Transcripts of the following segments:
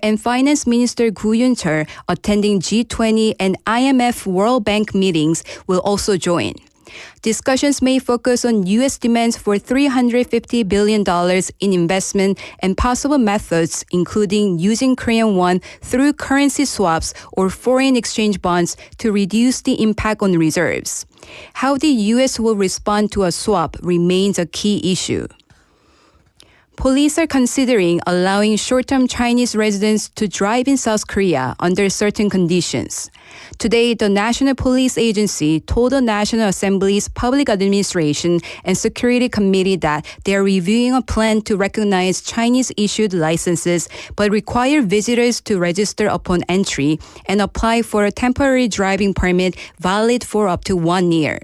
and Finance Minister Gu Yun-chul, attending G20 and IMF World Bank meetings, will also join. Discussions may focus on U.S. demands for $350 billion in investment and possible methods, including using Korean won through currency swaps or foreign exchange bonds to reduce the impact on reserves. How the U.S. will respond to a swap remains a key issue. Police are considering allowing short-term Chinese residents to drive in South Korea under certain conditions. Today, the National Police Agency told the National Assembly's Public Administration and Security Committee that they are reviewing a plan to recognize Chinese-issued licenses but require visitors to register upon entry and apply for a temporary driving permit valid for up to 1 year.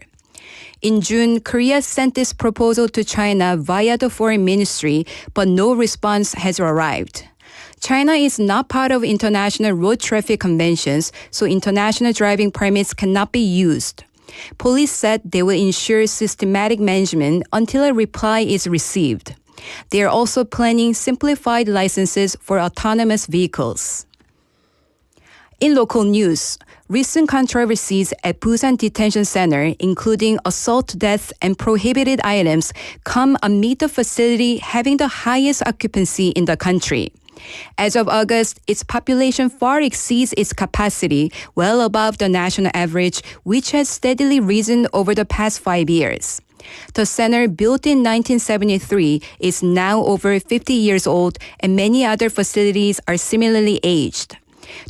In June, Korea sent this proposal to China via the Foreign Ministry, but no response has arrived. China is not part of international road traffic conventions, so international driving permits cannot be used. Police said they will ensure systematic management until a reply is received. They are also planning simplified licenses for autonomous vehicles. In local news, recent controversies at Busan Detention Center, including assault deaths and prohibited items, come amid the facility having the highest occupancy in the country. As of August, its population far exceeds its capacity, well above the national average, which has steadily risen over the past 5 years. The center, built in 1973, is now over 50 years old, and many other facilities are similarly aged.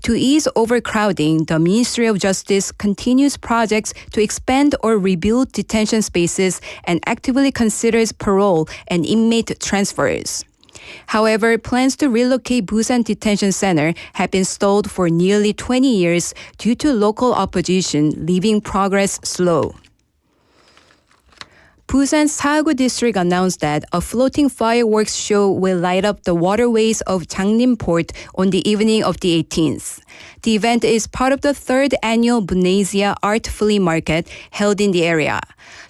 To ease overcrowding, the Ministry of Justice continues projects to expand or rebuild detention spaces and actively considers parole and inmate transfers. However, plans to relocate Busan Detention Center have been stalled for nearly 20 years due to local opposition, leaving progress slow. Busan's THU district announced that a floating fireworks show will light up the waterways of Jangnim Port on the evening of the 18th. The event is part of the third annual Bunasia Art Flea Market held in the area.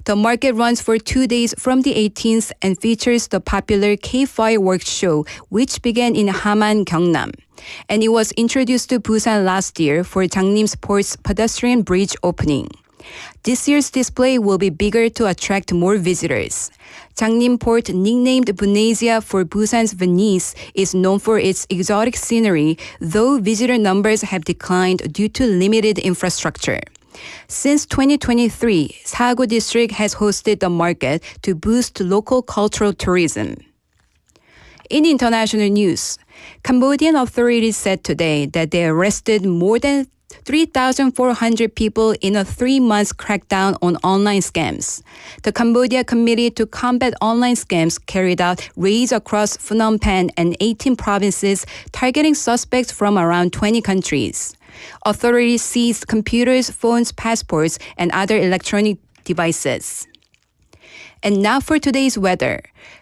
The market runs for 2 days from the 18th and features the popular K-fireworks show, which began in Haman, Gyeongnam. And it was introduced to Busan last year for Jangnim Port's pedestrian bridge opening. This year's display will be bigger to attract more visitors. Jangnim Port, nicknamed Bunasia for Busan's Venice, is known for its exotic scenery, though visitor numbers have declined due to limited infrastructure. Since 2023, THU district has hosted the market to boost local cultural tourism. In international news, Cambodian authorities said today that they arrested more than 3,400 people in a 3-month crackdown on online scams. The Cambodia Committee to Combat Online Scams carried out raids across Phnom Penh and 18 provinces, targeting suspects from around 20 countries. Authorities seized computers, phones, passports, and other electronic devices. And now for today's weather.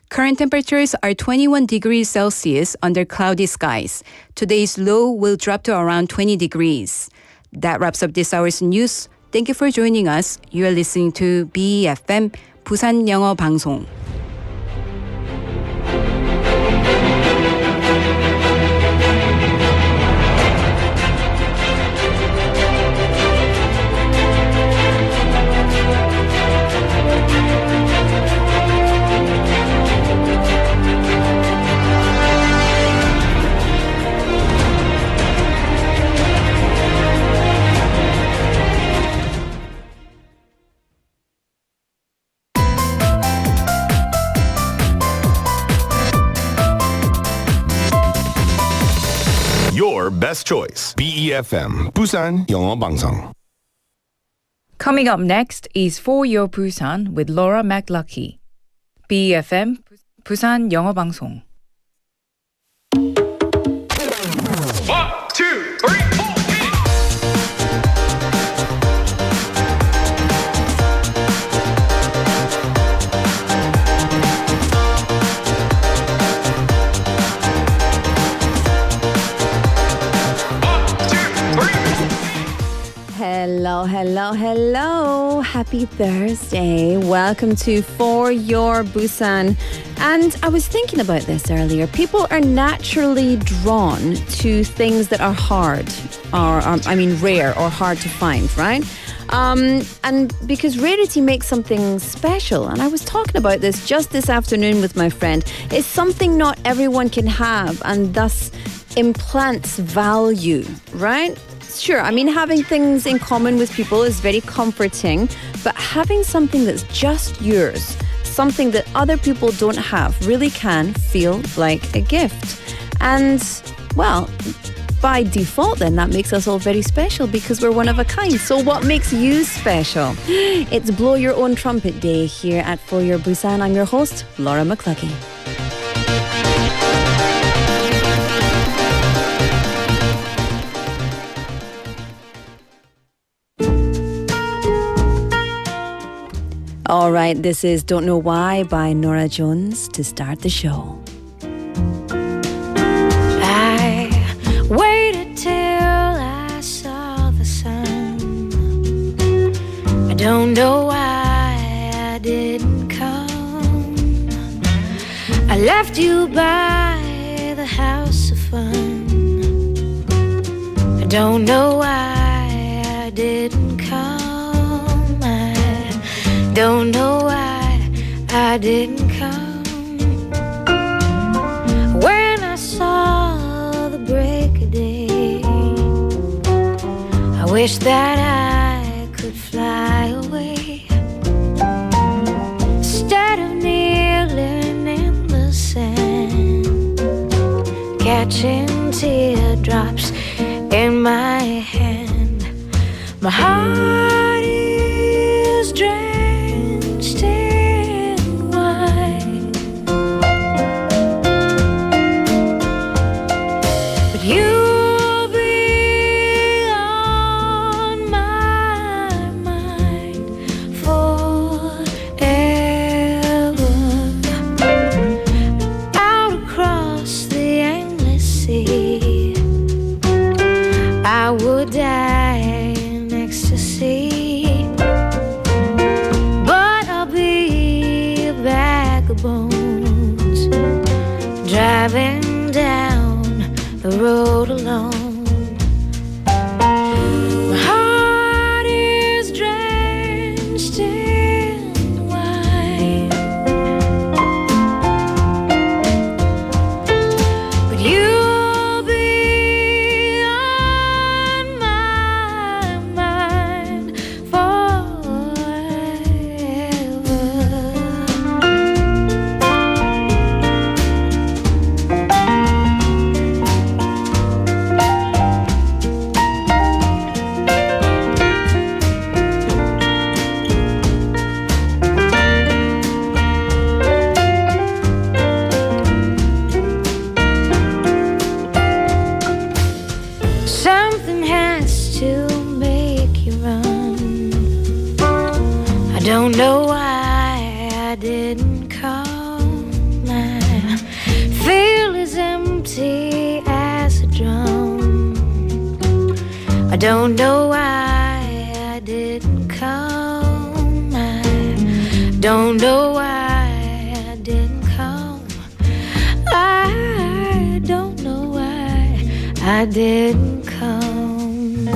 Current temperatures are 21 degrees Celsius under cloudy skies. Today's low will drop to around 20 degrees. That wraps up this hour's news. Thank you for joining us. You are listening to BEFM, 부산영어방송. Your best choice. BEFM, 부산영어방송. Coming up next is For Your Busan with Laura McLucky. BEFM, 부산영어방송. 1, 2, 3, 4. Hello, hello, hello. Happy Thursday. Welcome to For Your Busan. And I was thinking about this earlier. People are naturally drawn to things that are hard, or rare or hard to find, right? And because rarity makes something special. And I was talking about this just this afternoon with my friend. It's something not everyone can have and thus implants value, right? Sure, having things in common with people is very comforting, but having something that's just yours, something that other people don't have, really can feel like a gift. And, well, by default then, that makes us all very special because we're one of a kind. So what makes you special? It's Blow Your Own Trumpet Day here at For Your Busan. I'm your host, Laura McCluckey. All right, this is Don't Know Why by Norah Jones to start the show. I waited till I saw the sun. I don't know why I didn't come. I left you by the house of fun. I don't know why I didn't come. Don't know why I didn't come. When I saw the break of day, I wish that I could fly away. Instead of kneeling in the sand, catching teardrops in my hand, my heart is drenched in wine. But you'll be on my mind forever. Out across the endless sea, I would die in ecstasy. Bones, driving down the road alone. My heart is drenched in wine, but you'll be on my mind forever. Something has to make you run. I don't know why I didn't come. I feel as empty as a drum. I don't know why I didn't come. I don't know why I didn't come. I don't know why I didn't come.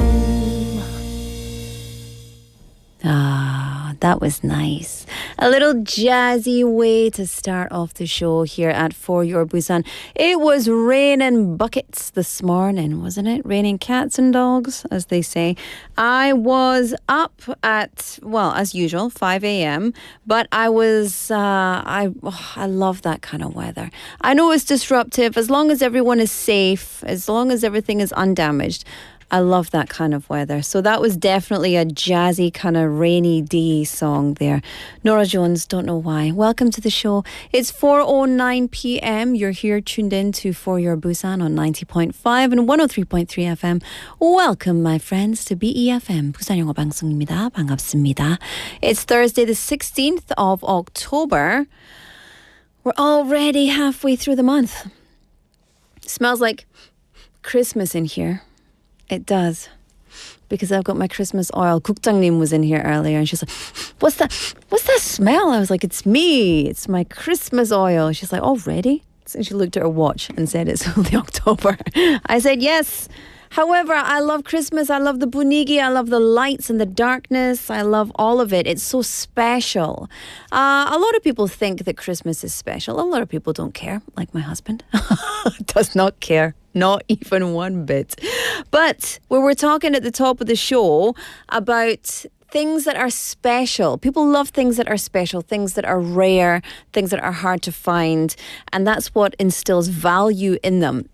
Ah, that was nice. A little jazzy way to start off the show here at For Your Busan. It was raining buckets this morning, wasn't it? Raining cats and dogs, as they say. I was up at, well, as usual, 5 a.m., but I was, I love that kind of weather. I know it's disruptive. As long as everyone is safe, as long as everything is undamaged, I love that kind of weather. So that was definitely a jazzy kind of rainy day song there. Norah Jones, Don't Know Why. Welcome to the show. It's 4:09 p.m. You're here tuned in to For Your Busan on 90.5 and 103.3 FM. Welcome, my friends, to BEFM, 부산영어방송입니다. 반갑습니다. It's Thursday, the 16th of October. We're already halfway through the month. Smells like Christmas in here. It does. because I've got my Christmas oil. 국장님 was in here earlier and she's like, what's that smell? I was like, it's me. It's my Christmas oil. She's like, already? And she looked at her watch and said, it's only October. I said, yes. However, I love Christmas. I love the 분위기. I love the lights and the darkness. I love all of it. It's so special. A lot of people think that Christmas is special. A lot of people don't care, like my husband. Does not care. Not even one bit. But we were talking at the top of the show about things that are special. People love things that are special, things that are rare, things that are hard to find. And that's what instills value in them.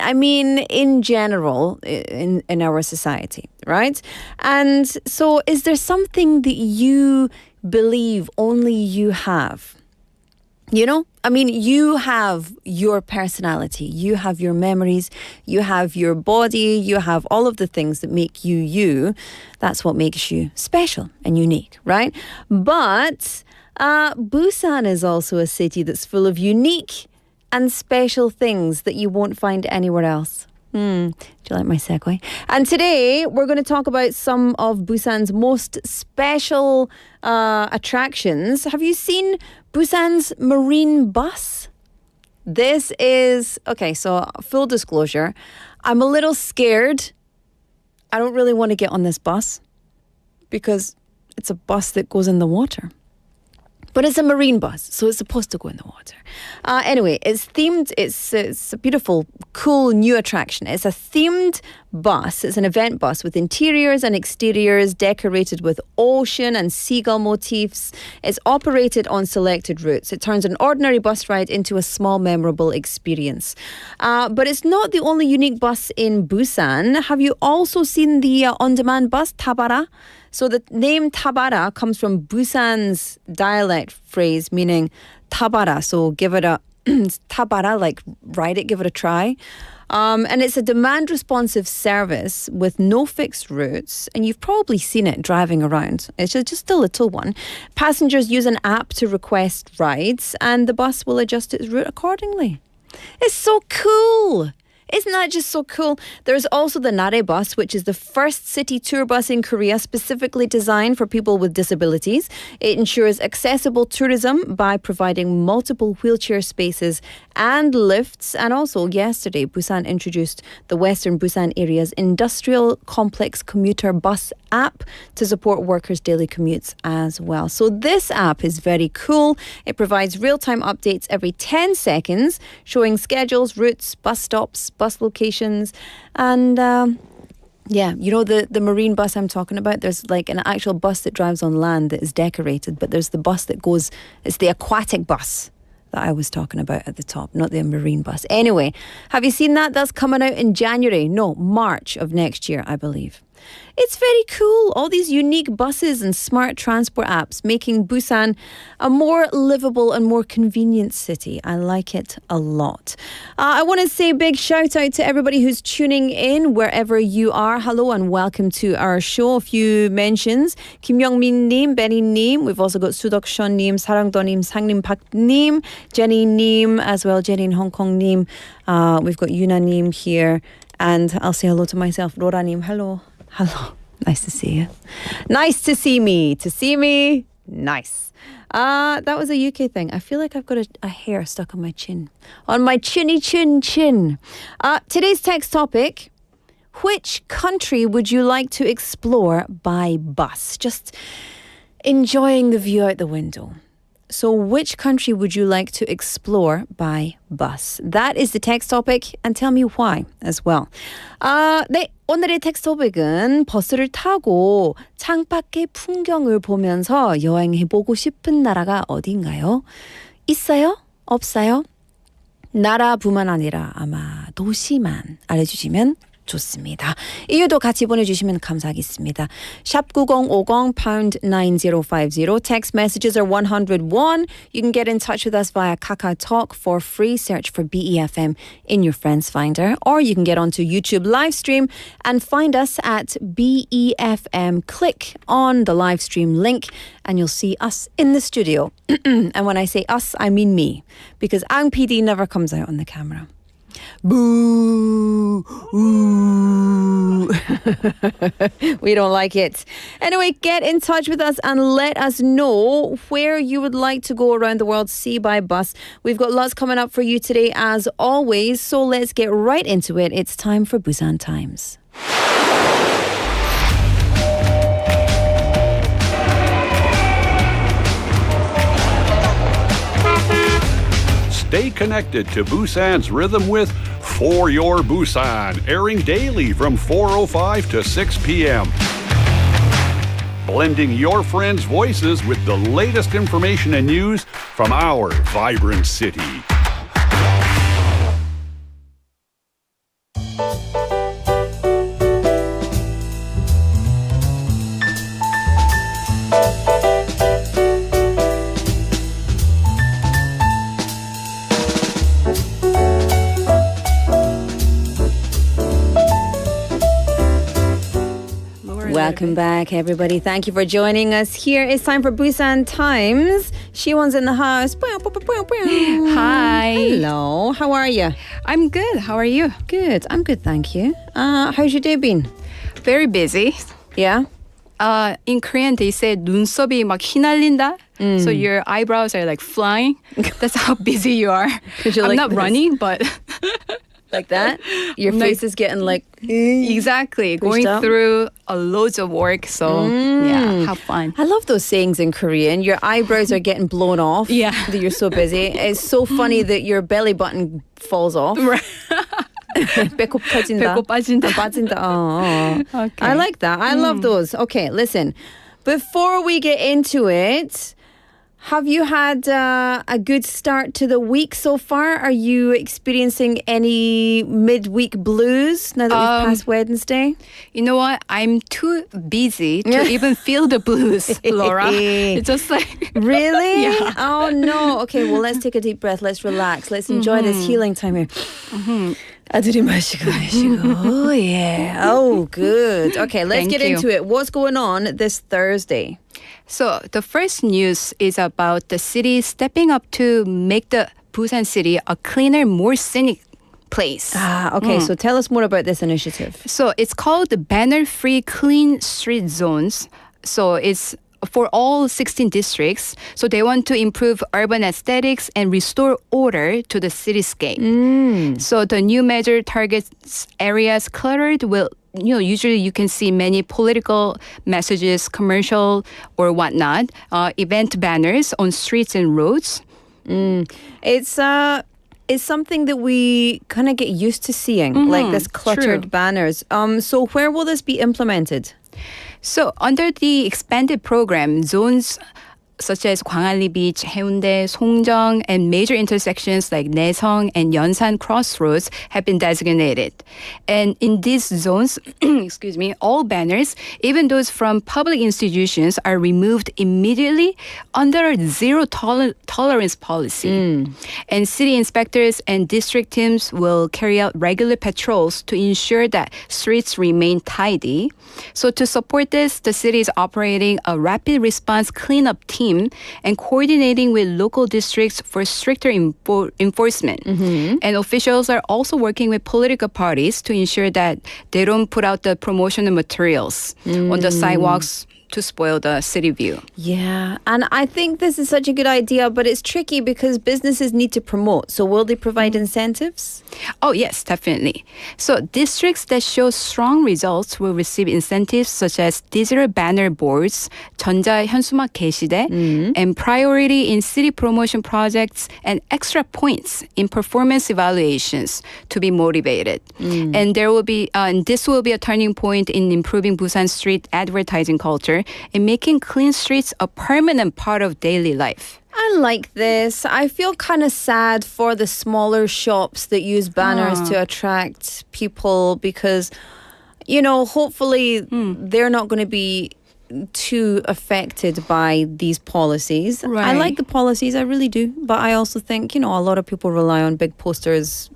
I mean, in general, in our society, right? And so is there something that you believe only you have? You know, I mean, you have your personality, you have your memories, you have your body, you have all of the things that make you you. That's what makes you special and unique, right? But Busan is also a city that's full of unique and special things that you won't find anywhere else. Do you like my segue? And today we're going to talk about some of Busan's most special attractions. Have you seen Busan's marine bus? This is, okay, so full disclosure, I'm a little scared. I don't really want to get on this bus because it's a bus that goes in the water. But it's a marine bus, so it's supposed to go in the water. Anyway, it's themed. It's a beautiful, cool new attraction. It's a themed bus. It's an event bus with interiors and exteriors decorated with ocean and seagull motifs. It's operated on selected routes. It turns an ordinary bus ride into a small, memorable experience. But it's not the only unique bus in Busan. Have you also seen the on-demand bus, Tabara? So the name Tabara comes from Busan's dialect phrase meaning tabara. So give it a tabara, like ride it, give it a try. And it's a demand responsive service with no fixed routes. And you've probably seen it driving around. It's just a little one. Passengers use an app to request rides and the bus will adjust its route accordingly. It's so cool. Isn't that just so cool? There's also the Nare bus, which is the first city tour bus in Korea specifically designed for people with disabilities. It ensures accessible tourism by providing multiple wheelchair spaces and lifts. And also yesterday, Busan introduced the Western Busan area's industrial complex commuter bus app to support workers' daily commutes as well. So this app is very cool. It provides real-time updates every 10 seconds, showing schedules, routes, bus stops, bus locations, and yeah, you know the marine bus I'm talking about? There's like an actual bus that drives on land that is decorated, but there's the bus that goes, it's the aquatic bus that I was talking about at the top, not the marine bus. Anyway, have you seen that? That's coming out in January. No, March of next year, I believe. It's very cool. All these unique buses and smart transport apps making Busan a more livable and more convenient city. I like it a lot. I want to say a big shout out to everybody who's tuning in wherever you are. Hello and welcome to our show. A few mentions. Kim Young-min-님, Benny-님. We've also got Sudok-shon-님, Sarangdo-님, Sang-nim Pak-님, Jenny-님, as well Jenny in Hong Kong-님. We've got Yuna-님 here. And I'll say hello to myself. Rora-님, hello. Hello. Nice to see you. Nice to see me. To see me, nice. That was a UK thing. I feel like I've got a hair stuck on my chin. On my chinny chin. Today's text topic, which country would you like to explore by bus? Just enjoying the view out the window. So which country would you like to explore by bus? That is the text topic and tell me why as well. 네, 오늘의 텍스트 토픽은 버스를 타고 창밖의 풍경을 보면서 여행해보고 싶은 나라가 어딘가요? 있어요? 없어요? 나라뿐만 아니라 아마 도시만 알려주시면 좋습니다. 이유도 같이 보내주시면 감사하겠습니다. 샵 9050 pound 9050. Text messages are 101. You can get in touch with us via KakaoTalk for free. Search for BEFM in your friends finder. Or you can get onto YouTube live stream and find us at BEFM. Click on the live stream link and you'll see us in the studio. And when I say us, I mean me. Because Ang PD never comes out on the camera. Boo! Ooh. We don't like it. Anyway, get in touch with us and let us know where you would like to go around the world, see by bus. We've got lots coming up for you today as always, so let's get right into it. It's time for Busan Times. Stay connected to Busan's rhythm with For Your Busan, airing daily from 4:05 to 6 p.m. Blending your friends' voices with the latest information and news from our vibrant city. Welcome back, everybody. Thank you for joining us here. It's time for Busan Times. Shiwon's in the house. Hi. Hello. How are you? I'm good. How are you? Good. I'm good, thank you. How's your day been? Very busy. Yeah? In Korean, they say 눈썹이 막 휘날린다. So your eyebrows are like flying. That's how busy you are. you I'm like not this? running, but Like that? Your face is getting like... exactly. Going up? through loads of work. So yeah, have fun. I love those sayings in Korean. Your eyebrows are getting blown off. Yeah. That you're so busy. It's so funny that your belly button falls off. 배꼽 터진다. 배꼽 빠진다. 빠진다. Oh. Okay. I like that. I love those. Okay, listen. Before we get into it, have you had a good start to the week so far? Are you experiencing any midweek blues now that we've passed Wednesday? You know what? I'm too busy to even feel the blues, Laura. It's just like Really? Yeah. Oh no. Okay, well let's take a deep breath. Let's relax. Let's enjoy this healing time here. 들이마시고. Oh yeah. Oh good. Okay, let's Thank get you. into it. What's going on this Thursday? So the first news is about the city stepping up to make the Busan city a cleaner, more scenic place. Okay, so tell us more about this initiative. So it's called the Banner-Free Clean Street Zones. So it's for all 16 districts. So they want to improve urban aesthetics and restore order to the cityscape. So the new measure targets areas cluttered with usually you can see many political messages, commercial or whatnot, event banners on streets and roads. It's something that we kind of get used to seeing, like this cluttered true. banners. So where will this be implemented? So under the expanded program, zones such as 광안리 Beach, 해운대, 송정, and major intersections like 내성 and 연산 crossroads have been designated. And in these zones, excuse me, all banners, even those from public institutions, are removed immediately under a zero tolerance policy. And city inspectors and district teams will carry out regular patrols to ensure that streets remain tidy. So to support this, the city is operating a rapid response cleanup team and coordinating with local districts for stricter enforcement. And officials are also working with political parties to ensure that they don't put out the promotional materials on the sidewalks to spoil the city view. Yeah, and I think this is such a good idea, but it's tricky because businesses need to promote. So will they provide incentives? Oh, yes, definitely. So districts that show strong results will receive incentives such as digital banner boards, 전자 현수막 게시대, and priority in city promotion projects and extra points in performance evaluations to be motivated. And there will be, and this will be a turning point in improving Busan street advertising culture and making clean streets a permanent part of daily life. I like this. I feel kind of sad for the smaller shops that use banners to attract people because, hopefully they're not going to be too affected by these policies. I Right. like the policies, I really do. But I also think, a lot of people rely on big posters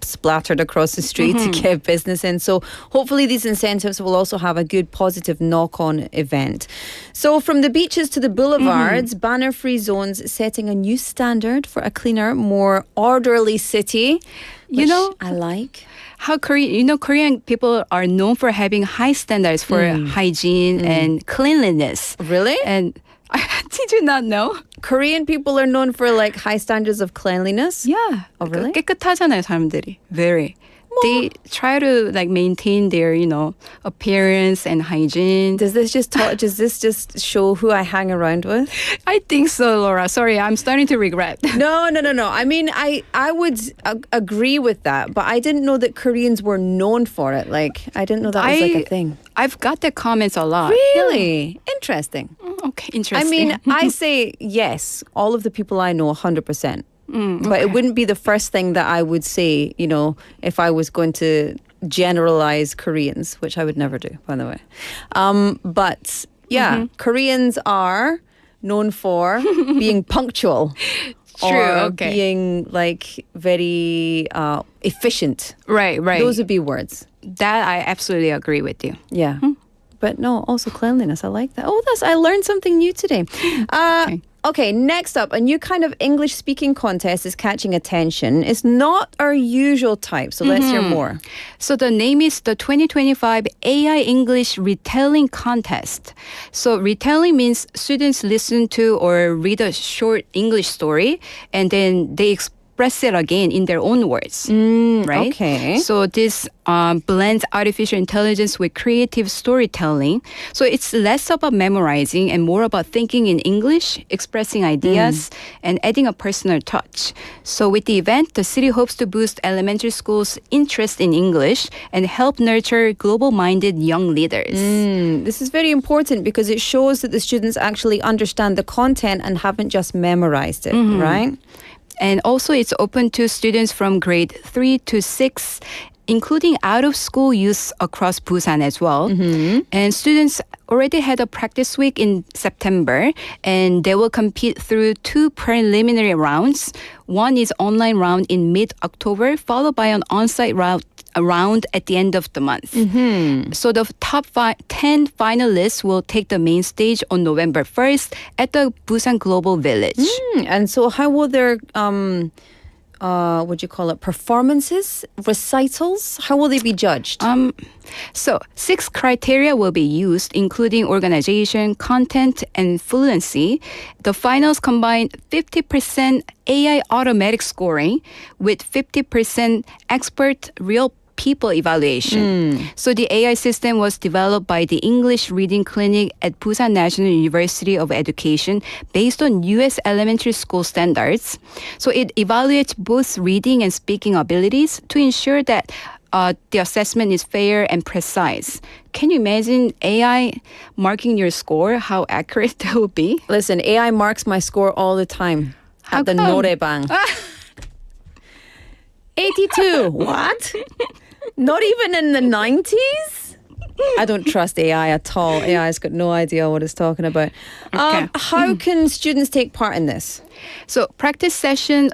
splattered across the street to get business in. So hopefully these incentives will also have a good positive knock-on event. So from the beaches to the boulevards, banner-free zones setting a new standard for a cleaner, more orderly city. Which I like. how Korean people are known for having high standards for hygiene and cleanliness. Really? And did you not know? Korean people are known for like high standards of cleanliness? Yeah. Oh, really? 깨끗하잖아요, 사람들이. Very. They try to like maintain their, appearance and hygiene. Does this just show who I hang around with? I think so, Laura. Sorry, I'm starting to regret. No. I mean, I would agree with that, but I didn't know that Koreans were known for it. Like, I didn't know that was like a thing. I've got the comments a lot. Really? Interesting. Okay, interesting. I mean, I say yes, all of the people I know, 100%. But it wouldn't be the first thing that I would say, if I was going to generalize Koreans, which I would never do, by the way. But yeah, Koreans are known for being punctual. True, or okay. being like very efficient. Right. Those would be words. That I absolutely agree with you. Yeah. But no, also cleanliness. I like that. I learned something new today. Okay, next up, a new kind of English speaking contest is catching attention. It's not our usual type, so let's hear more. So the name is the 2025 AI English Retelling Contest. So retelling means students listen to or read a short English story and then they express it again in their own words, right? Okay. So this blends artificial intelligence with creative storytelling. So it's less about memorizing and more about thinking in English, expressing ideas, and adding a personal touch. So with the event, the city hopes to boost elementary schools' interest in English and help nurture global-minded young leaders. This is very important because it shows that the students actually understand the content and haven't just memorized it, right? And also it's open to students from grade 3 to 6, including out-of-school youth across Busan as well. And students already had a practice week in September, and they will compete through 2 preliminary rounds. One is online round in mid-October, followed by an on-site round at the end of the month. So the top 10 finalists will take the main stage on November 1st at the Busan Global Village. And so how will their, performances, recitals, how will they be judged? So 6 criteria will be used, including organization, content, and fluency. The finals combine 50% AI automatic scoring with 50% expert real people evaluation. So the AI system was developed by the English Reading Clinic at Busan National University of Education based on U.S. elementary school standards. So it evaluates both reading and speaking abilities to ensure that the assessment is fair and precise. Can you imagine AI marking your score? How accurate that would be? Listen, AI marks my score all the time at the norebang. 82. What? Not even in the 90s? I don't trust AI at all. AI's got no idea what it's talking about. Okay. How can students take part in this? So practice sessions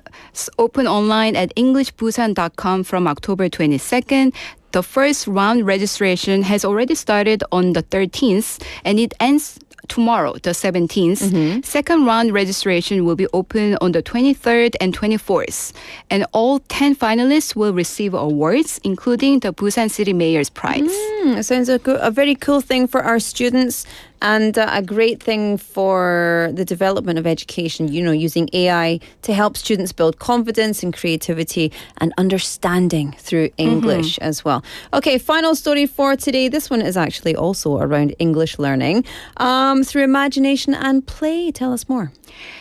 open online at englishbusan.com from October 22nd. The first round registration has already started on the 13th, and it ends tomorrow, the 17th. Second round registration will be open on the 23rd and 24th. And all 10 finalists will receive awards, including the Busan City Mayor's Prize. It sounds like a very cool thing for our students and a great thing for the development of education, using AI to help students build confidence and creativity and understanding through English as well. Okay, final story for today. This one is actually also around English learning through imagination and play. Tell us more.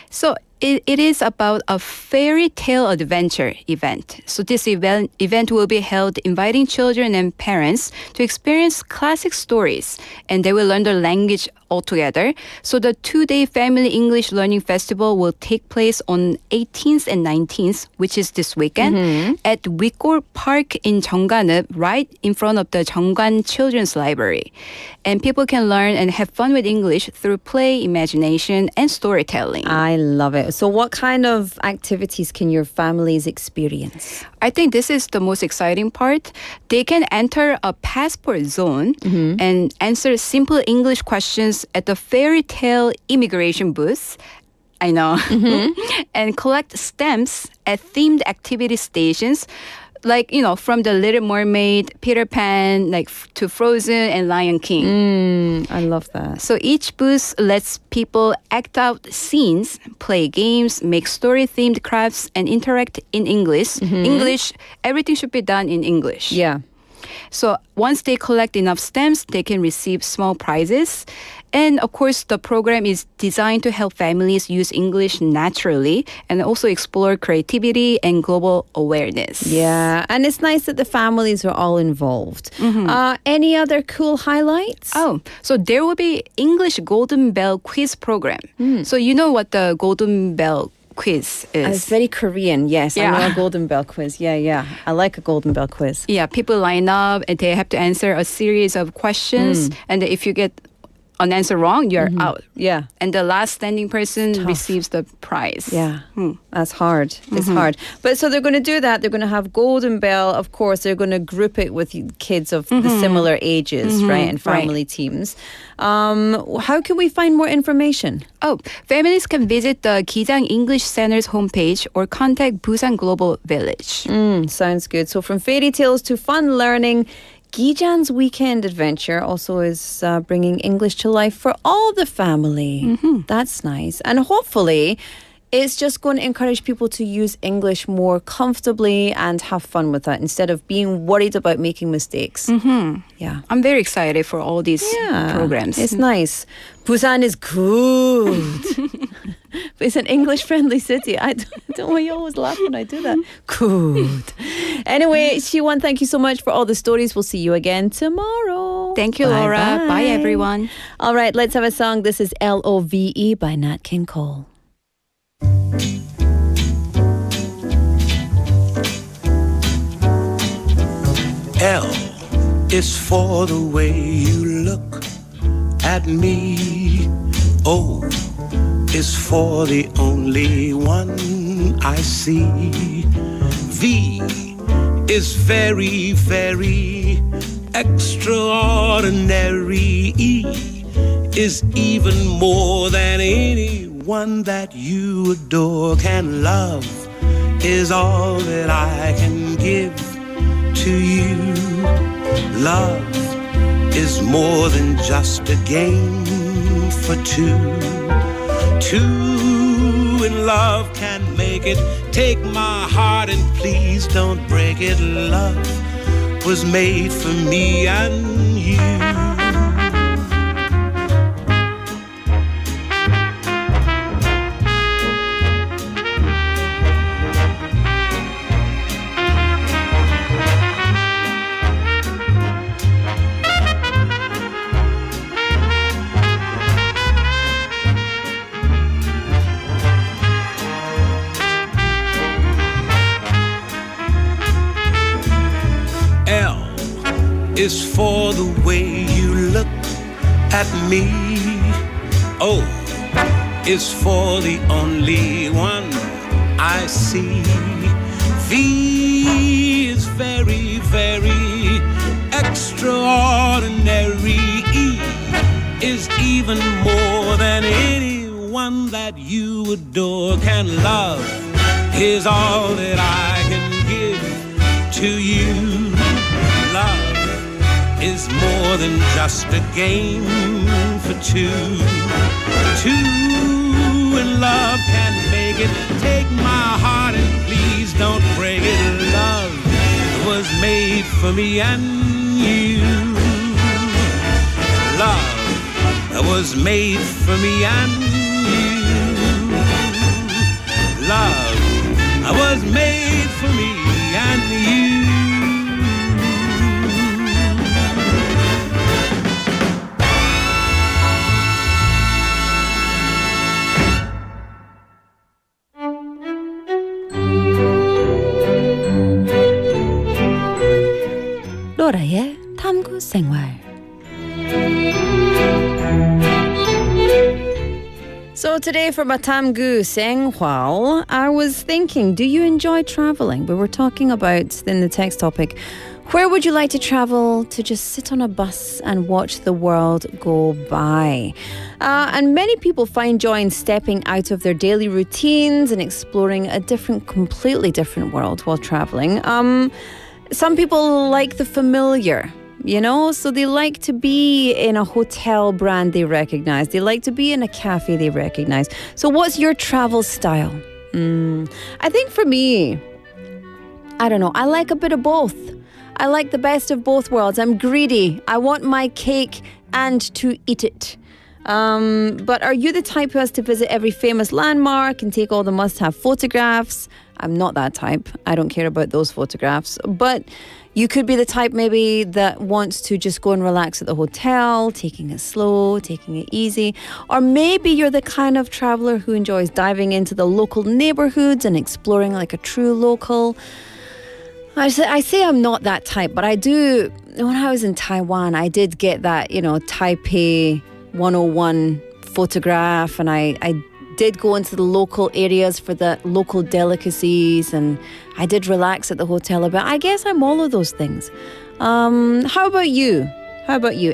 So it is about a fairy tale adventure event. So this event will be held inviting children and parents to experience classic stories, and they will learn the language altogether. So the 2-day Family English Learning Festival will take place on 18th and 19th, which is this weekend, at Wikor Park in Jeongganeup, right in front of the Jeonggan Children's Library. And people can learn and have fun with English through play, imagination, and storytelling. I love it. So what kind of activities can your families experience? I think this is the most exciting part. They can enter a passport zone and answer simple English questions at the fairy tale immigration booth. I know. And collect stamps at themed activity stations. like, from The Little Mermaid, Peter Pan, like to Frozen and Lion King. I love that. So each booth lets people act out scenes, play games, make story-themed crafts, and interact in English. English, everything should be done in English. Yeah. So once they collect enough stamps, they can receive small prizes. And of course, the program is designed to help families use English naturally and also explore creativity and global awareness. Yeah, and it's nice that the families are all involved. Any other cool highlights? Oh, so there will be English Golden Bell quiz program. So you know what the Golden Bell quiz is? It's very Korean, yes. I know a Golden Bell quiz. Yeah. I like a Golden Bell quiz. Yeah, people line up and they have to answer a series of questions. And if you get an answer wrong, you're out. Yeah. And the last standing person receives the prize. Yeah, that's hard. It's hard. But so they're going to do that. They're going to have Golden Bell. Of course, they're going to group it with kids of the similar ages, right? And family teams. How can we find more information? Oh, families can visit the Gijang English Center's homepage or contact Busan Global Village. Sounds good. So from fairy tales to fun learning, Gijan's weekend adventure also is bringing English to life for all the family. That's nice. And hopefully, it's just going to encourage people to use English more comfortably and have fun with that instead of being worried about making mistakes. Yeah. I'm very excited for all these programs. It's nice. Busan is good. But it's an English-friendly city. I don't know why you always laugh when I do that. Good. Anyway, Siwon, thank you so much for all the stories. We'll see you again tomorrow. Thank you, Laura. Bye, everyone. All right, let's have a song. This is Love by Nat King Cole. L is for the way you look at me. O is for the only one I see. V is very, very extraordinary. E is even more than anyone that you adore can love, is all that I can give to you. Love is more than just a game for two. Two in love can make it. Take my heart and please don't break it. Love was made for me and you. Is for the way you look at me. O is for the only one I see. V is very, very extraordinary. E is even more than anyone that you adore can love, is all that I can give to you. Love is more than just a game for two. Two in love can make it. Take my heart and please don't break it. Love was made for me and you. Love was made for me and you. Love was made for me and you. 로라의 탐구생활. So today for my 탐구생활, I was thinking, do you enjoy traveling? We were talking about in the text topic, Where would you like to travel to just sit on a bus and watch the world go by? And many people find joy in stepping out of their daily routines and exploring a completely different world while traveling. Some people like the familiar, so they like to be in a hotel brand they recognize. They like to be in a cafe they recognize. So what's your travel style? I think for me, I don't know, I like a bit of both. I like the best of both worlds. I'm greedy. I want my cake and to eat it. But are you the type who has to visit every famous landmark and take all the must-have photographs? I'm not that type. I don't care about those photographs. But you could be the type maybe that wants to just go and relax at the hotel, taking it slow, taking it easy. Or maybe you're the kind of traveler who enjoys diving into the local neighborhoods and exploring like a true local. I say I'm not that type, but I do. When I was in Taiwan, I did get that, Taipei 101 photograph, and I did go into the local areas for the local delicacies, and I did relax at the hotel a bit. I guess I'm all of those things. How about you?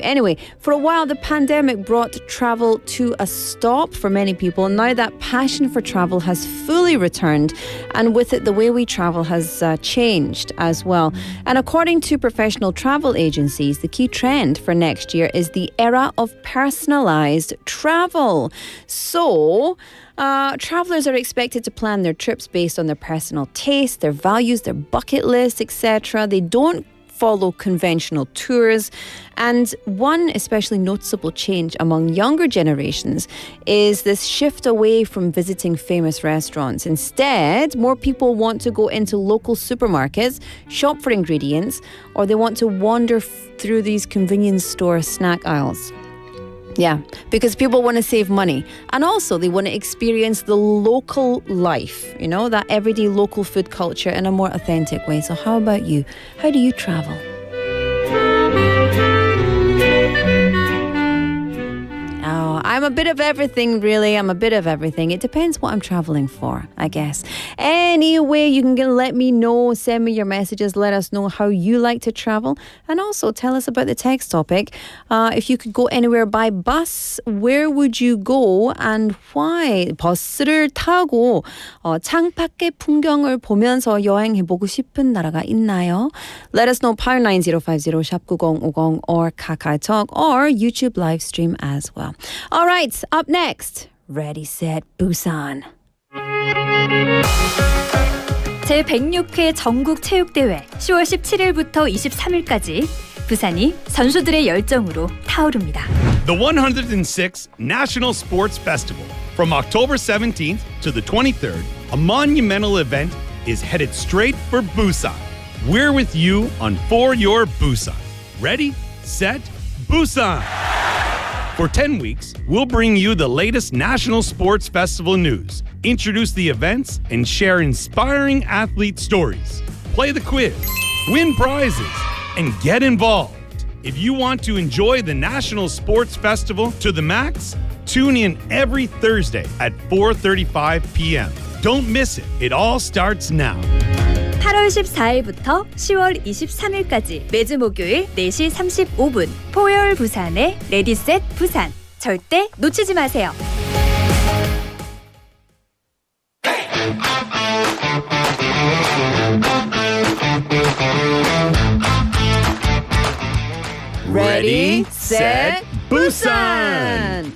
Anyway, for a while, the pandemic brought travel to a stop for many people. Now that passion for travel has fully returned, and with it, the way we travel has changed as well. And according to professional travel agencies, the key trend for next year is the era of personalized travel. So, travelers are expected to plan their trips based on their personal taste, their values, their bucket list, etc. They don't follow conventional tours. And one especially noticeable change among younger generations is this shift away from visiting famous restaurants. Instead, more people want to go into local supermarkets, shop for ingredients, or they want to wander through these convenience store snack aisles. Yeah, because people want to save money. And also they want to experience the local life, that everyday local food culture in a more authentic way. So how about you? How do you travel? Oh, I'm a bit of everything, really. I'm a bit of everything. It depends what I'm traveling for, I guess. Anyway, you can let me know, send me your messages, let us know how you like to travel, and also tell us about the text topic. If you could go anywhere by bus, where would you go and why? 버스를 타고 창밖의 풍경을 보면서 여행해보고 싶은 나라가 있나요? Let us know, pound 9050 샵 9050 or KakaoTalk or YouTube live stream as well. All right, up next, Ready, Set, Busan. 제106회 전국체육대회 10월 17일부터 23일까지 부산이 선수들의 열정으로 타오릅니다. The 106th National Sports Festival. From October 17th to the 23rd, a monumental event is headed straight for Busan. We're with you on For Your Busan. Ready, set, Busan! For 10 weeks, we'll bring you the latest National Sports Festival news, introduce the events, and share inspiring athlete stories. Play the quiz, win prizes, and get involved. If you want to enjoy the National Sports Festival to the max, tune in every Thursday at 4:35 p.m. Don't miss it. It all starts now. 8월 14일부터 10월 23일까지 매주 목요일 4시 35분 포열 부산의 레디셋 부산. 절대 놓치지 마세요. Ready, set, Busan!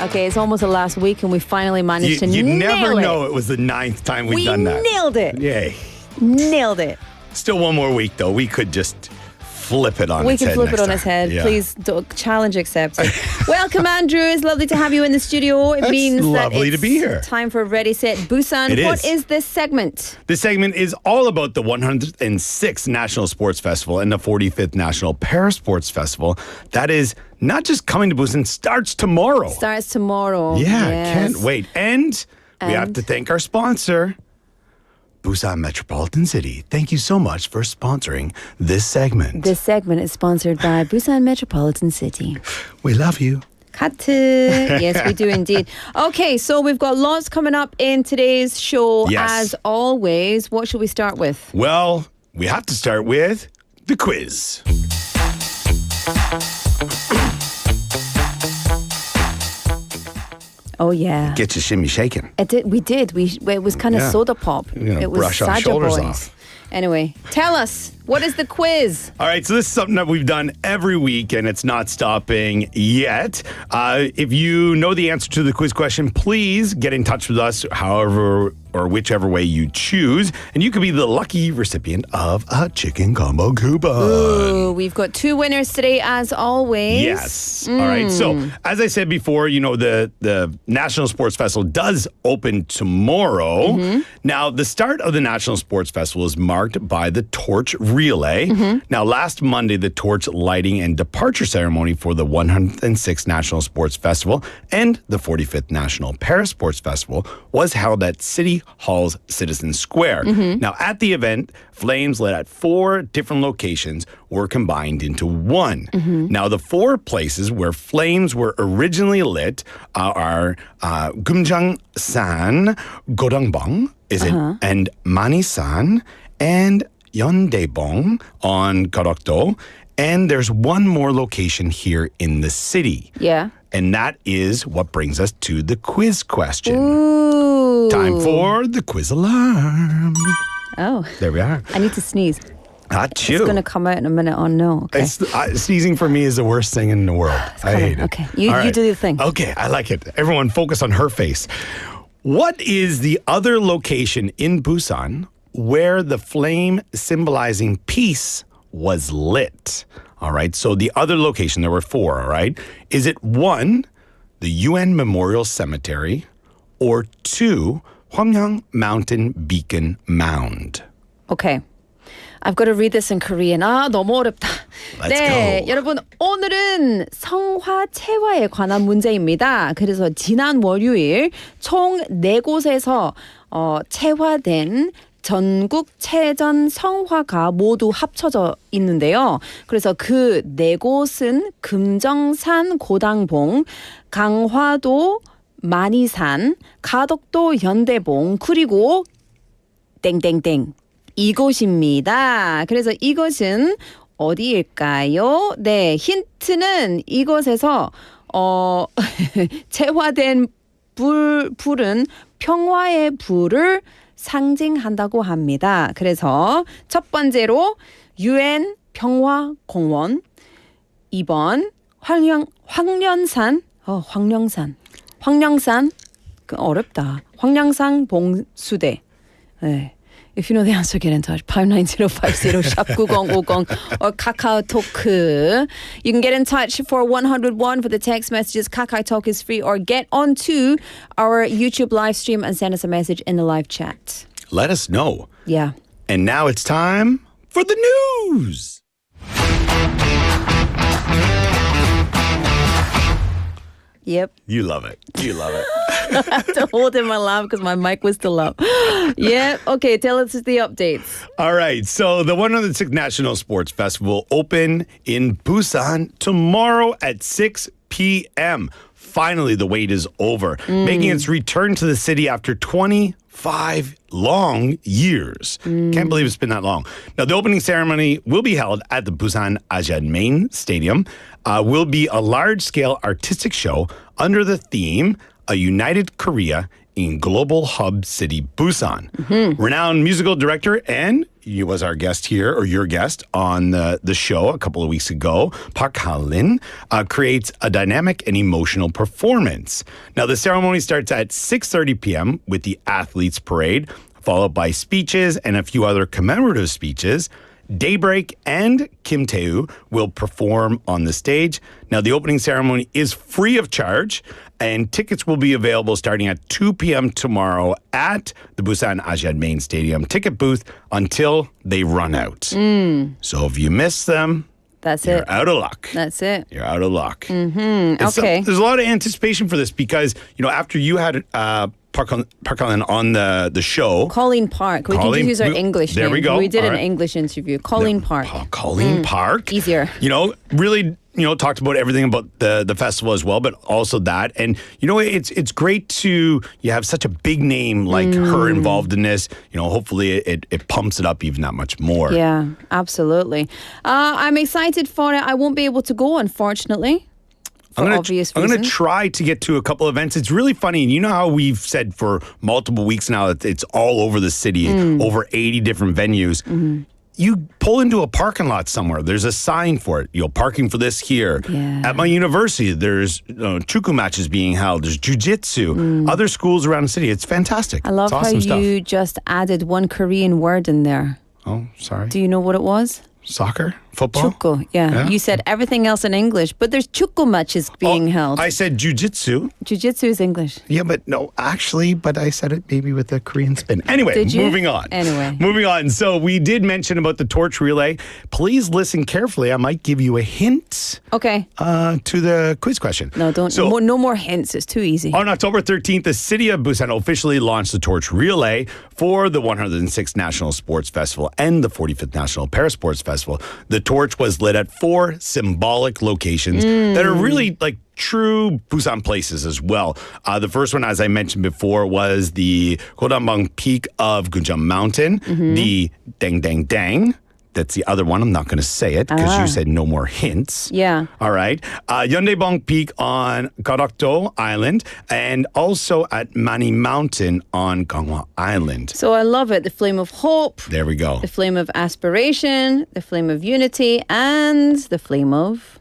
Okay, it's almost the last week and we finally managed to nail it. You never know it was the 9th time we've done that. We nailed it. Yay. Nailed it. Still one more week, though. We could just flip it on its head. We can flip it on time. its head. Yeah. Please, challenge accepted. Welcome, Andrew. It's lovely to have you in the studio. It means lovely that to be here. Time for Ready, Set, Busan. What is this segment? This segment is all about the 106th National Sports Festival and the 45th National Parasports Festival. That is not just coming to Busan, starts tomorrow. Starts tomorrow. Yeah, yes. can't wait. And we have to thank our sponsor, Busan Metropolitan City. Thank you so much for sponsoring this segment. This segment is sponsored by Busan Metropolitan City. We love you. 카트. Yes, we do indeed. Okay, so we've got lots coming up in today's show. Yes. As always, what should we start with? Well, we have to start with the quiz. Oh, yeah. Get your shimmy shaking. We did. It was kind of Yeah. soda pop. You're gonna It was brush our Saja shoulders Boys. off. Anyway, tell us, what is the quiz? All right, so this is something that we've done every week, and it's not stopping yet. If you know the answer to the quiz question, please get in touch with us, however or whichever way you choose, and you could be the lucky recipient of a chicken combo coupon. Ooh, we've got 2 winners today, as always. Yes. All right. So, as I said before, the National Sports Festival does open tomorrow. Now, the start of the National Sports Festival is marked by the torch relay. Now, last Monday, the torch lighting and departure ceremony for the 106th National Sports Festival and the 45th National Paris Sports Festival was held at City Hall's Citizen Square. Now, at the event, flames lit at 4 different locations were combined into one. Now, the 4 places where flames were originally lit are Gumjang-san, Godangbong, and Manisan, and Yeondaebong on Garokdo. And there's one more location here in the city. Yeah. And that is what brings us to the quiz question. Ooh. Time for the quiz alarm. Oh. There we are. I need to sneeze. Achoo. It's going to come out in a minute. Oh, no. Okay. Sneezing for me is the worst thing in the world. I hate it. Okay. You All right. do the thing. Okay, I like it. Everyone focus on her face. What is the other location in Busan where the flame symbolizing peace was lit? All right, so the other location, there were 4, all right? Is it 1, the UN Memorial Cemetery, or 2, Hwamyang Mountain Beacon Mound? Okay. I've got to read this in Korean. 너무 어렵다. Let's 네, go. 여러분 오늘은 성화체화에 관한 문제입니다. 그래서 지난 월요일 총 4곳에서 체화된 전국체전 성화가 모두 합쳐져 있는데요. 그래서 그 4곳은 금정산 고당봉, 강화도 만이산, 가덕도 연대봉, 그리고 땡땡땡 이곳입니다. 그래서 이것은 어디일까요? 네, 힌트는 이곳에서 체화된 불은 평화의 불을 상징한다고 합니다. 그래서 첫 번째로 UN 평화공원, 2번 황련산, 그 어렵다. 황량산 봉수대. 네. If you know the answer, get in touch. 59050 샵 9050 or KakaoTalk. You can get in touch for 101 for the text messages. KakaoTalk is free, or get onto our YouTube live stream and send us a message in the live chat. Let us know. Yeah. And now it's time for the news. Yep. You love it. You love it. I have to hold in my laugh because my mic was still up. Yeah. Okay. Tell us the updates. All right. So the 106th National Sports Festival open in Busan tomorrow at 6 p.m. Finally, the wait is over, making its return to the city after 25 long years. Can't believe it's been that long. Now, the opening ceremony will be held at the Busan Asian Main Stadium. Will be a large-scale artistic show under the theme A United Korea in Global Hub City Busan. Renowned musical director, and he was our guest here, or your guest, on the show a couple of weeks ago, Park Ha-lin, creates a dynamic and emotional performance. Now, the ceremony starts at 6:30 p.m. with the athletes parade, followed by speeches and a few other commemorative speeches. Daybreak and Kim THU will perform on the stage. Now, the opening ceremony is free of charge, and tickets will be available starting at 2 p.m. tomorrow at the Busan Asian Main Stadium ticket booth until they run out. So if you miss them, That's you're it. out of luck. That's it. You're out of luck. Okay. There's a lot of anticipation for this because, after you had Park Ha-lin on the show. Colleen Park. We can just use our English name. There we go. We did All an right. English interview. Colleen Park. Colleen Park. Easier. Really talked about everything about the festival as well, but also that. And it's great to you have such a big name like her involved in this. Hopefully it pumps it up even that much more. Yeah, absolutely. I'm excited for it. I won't be able to go, unfortunately. For obvious reasons. I'm going to try to get to a couple of events. It's really funny. You know how we've said for multiple weeks now that it's all over the city, over 80 different venues. You pull into a parking lot somewhere, there's a sign for it. Parking for this here. Yeah. At my university, there's chuku matches being held. There's jiu-jitsu. Other schools around the city. It's fantastic. I love it's awesome how you just added one Korean word in there. Oh, sorry. Do you know what it was? Soccer? Football? Chukko, yeah. You said everything else in English, but there's chukko matches being held. I said jiu-jitsu. Jiu-jitsu is English. Yeah, but no, actually, but I said it maybe with a Korean spin. Anyway, moving on. Moving on. So we did mention about the torch relay. Please listen carefully. I might give you a hint. Okay. To the quiz question. No, don't. So, no more hints. It's too easy. On October 13th, the city of Busan officially launched the torch relay for the 106th National Sports Festival and the 45th National Parasports Festival. The torch was lit at 4 symbolic locations that are really like true Busan places as well. The first one, as I mentioned before, was the Godanbang Peak of Gunjeong Mountain, the Dang Dang Dang. That's the other one. I'm not going to say it because you said no more hints. Yeah. All right. Yeondaebong Peak on Garakdo Island and also at Mani Mountain on Gangwon Island. So I love it. The flame of hope. There we go. The flame of aspiration, the flame of unity, and the flame of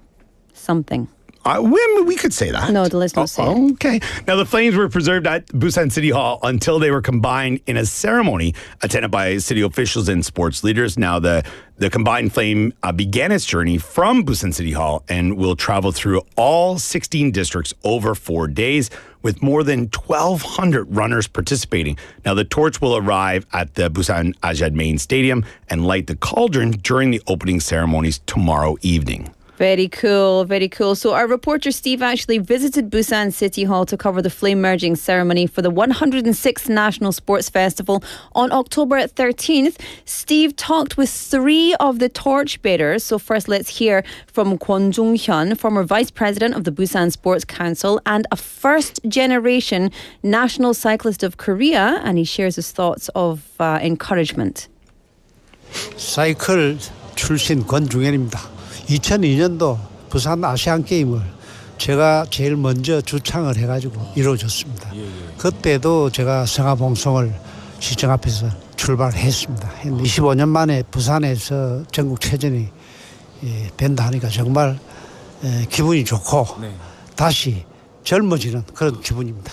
something. We could say that. No, let's not say it. Okay. Now, the flames were preserved at Busan City Hall until they were combined in a ceremony attended by city officials and sports leaders. Now, the combined flame began its journey from Busan City Hall and will travel through all 16 districts over 4 days with more than 1,200 runners participating. Now, the torch will arrive at the Busan Ajad Main Stadium and light the cauldron during the opening ceremonies tomorrow evening. Very cool, very cool. So our reporter Steve actually visited Busan City Hall to cover the flame merging ceremony for the 106th National Sports Festival on October 13th. Steve talked with 3 of the torchbearers. So first let's hear from Kwon Jung-hyun, former Vice President of the Busan Sports Council and a first-generation national cyclist of Korea. And he shares his thoughts of encouragement. 사이클 출신 권중현입니다. 2002년도 부산 아시안 게임을 제가 제일 먼저 주창을 해가지고 이루어졌습니다. 그때도 제가 성화봉송을 시청 앞에서 출발했습니다. 25년 만에 부산에서 전국체전이 된다 하니까 정말 기분이 좋고 다시 젊어지는 그런 기분입니다.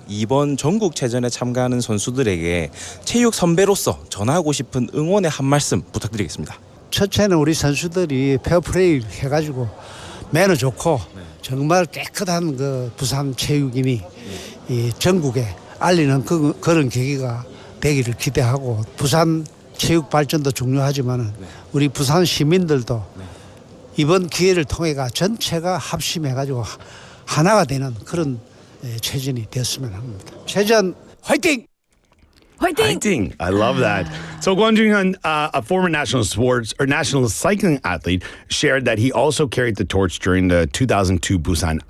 이번 전국체전에 참가하는 선수들에게 체육 선배로서 전하고 싶은 응원의 한 말씀 부탁드리겠습니다. 첫째는 우리 선수들이 페어플레이 해가지고 매너 좋고 정말 깨끗한 그 부산 체육인이 이 전국에 알리는 그런 계기가 되기를 기대하고 부산 체육 발전도 중요하지만은 우리 부산 시민들도 이번 기회를 통해가 전체가 합심해가지고 하나가 되는 그런 체전이 되었으면 합니다. 체전 화이팅! Fighting. I love that. So Kwon Jung-hyun, a former national cycling athlete, shared that he also carried the torch during the 2002 Busan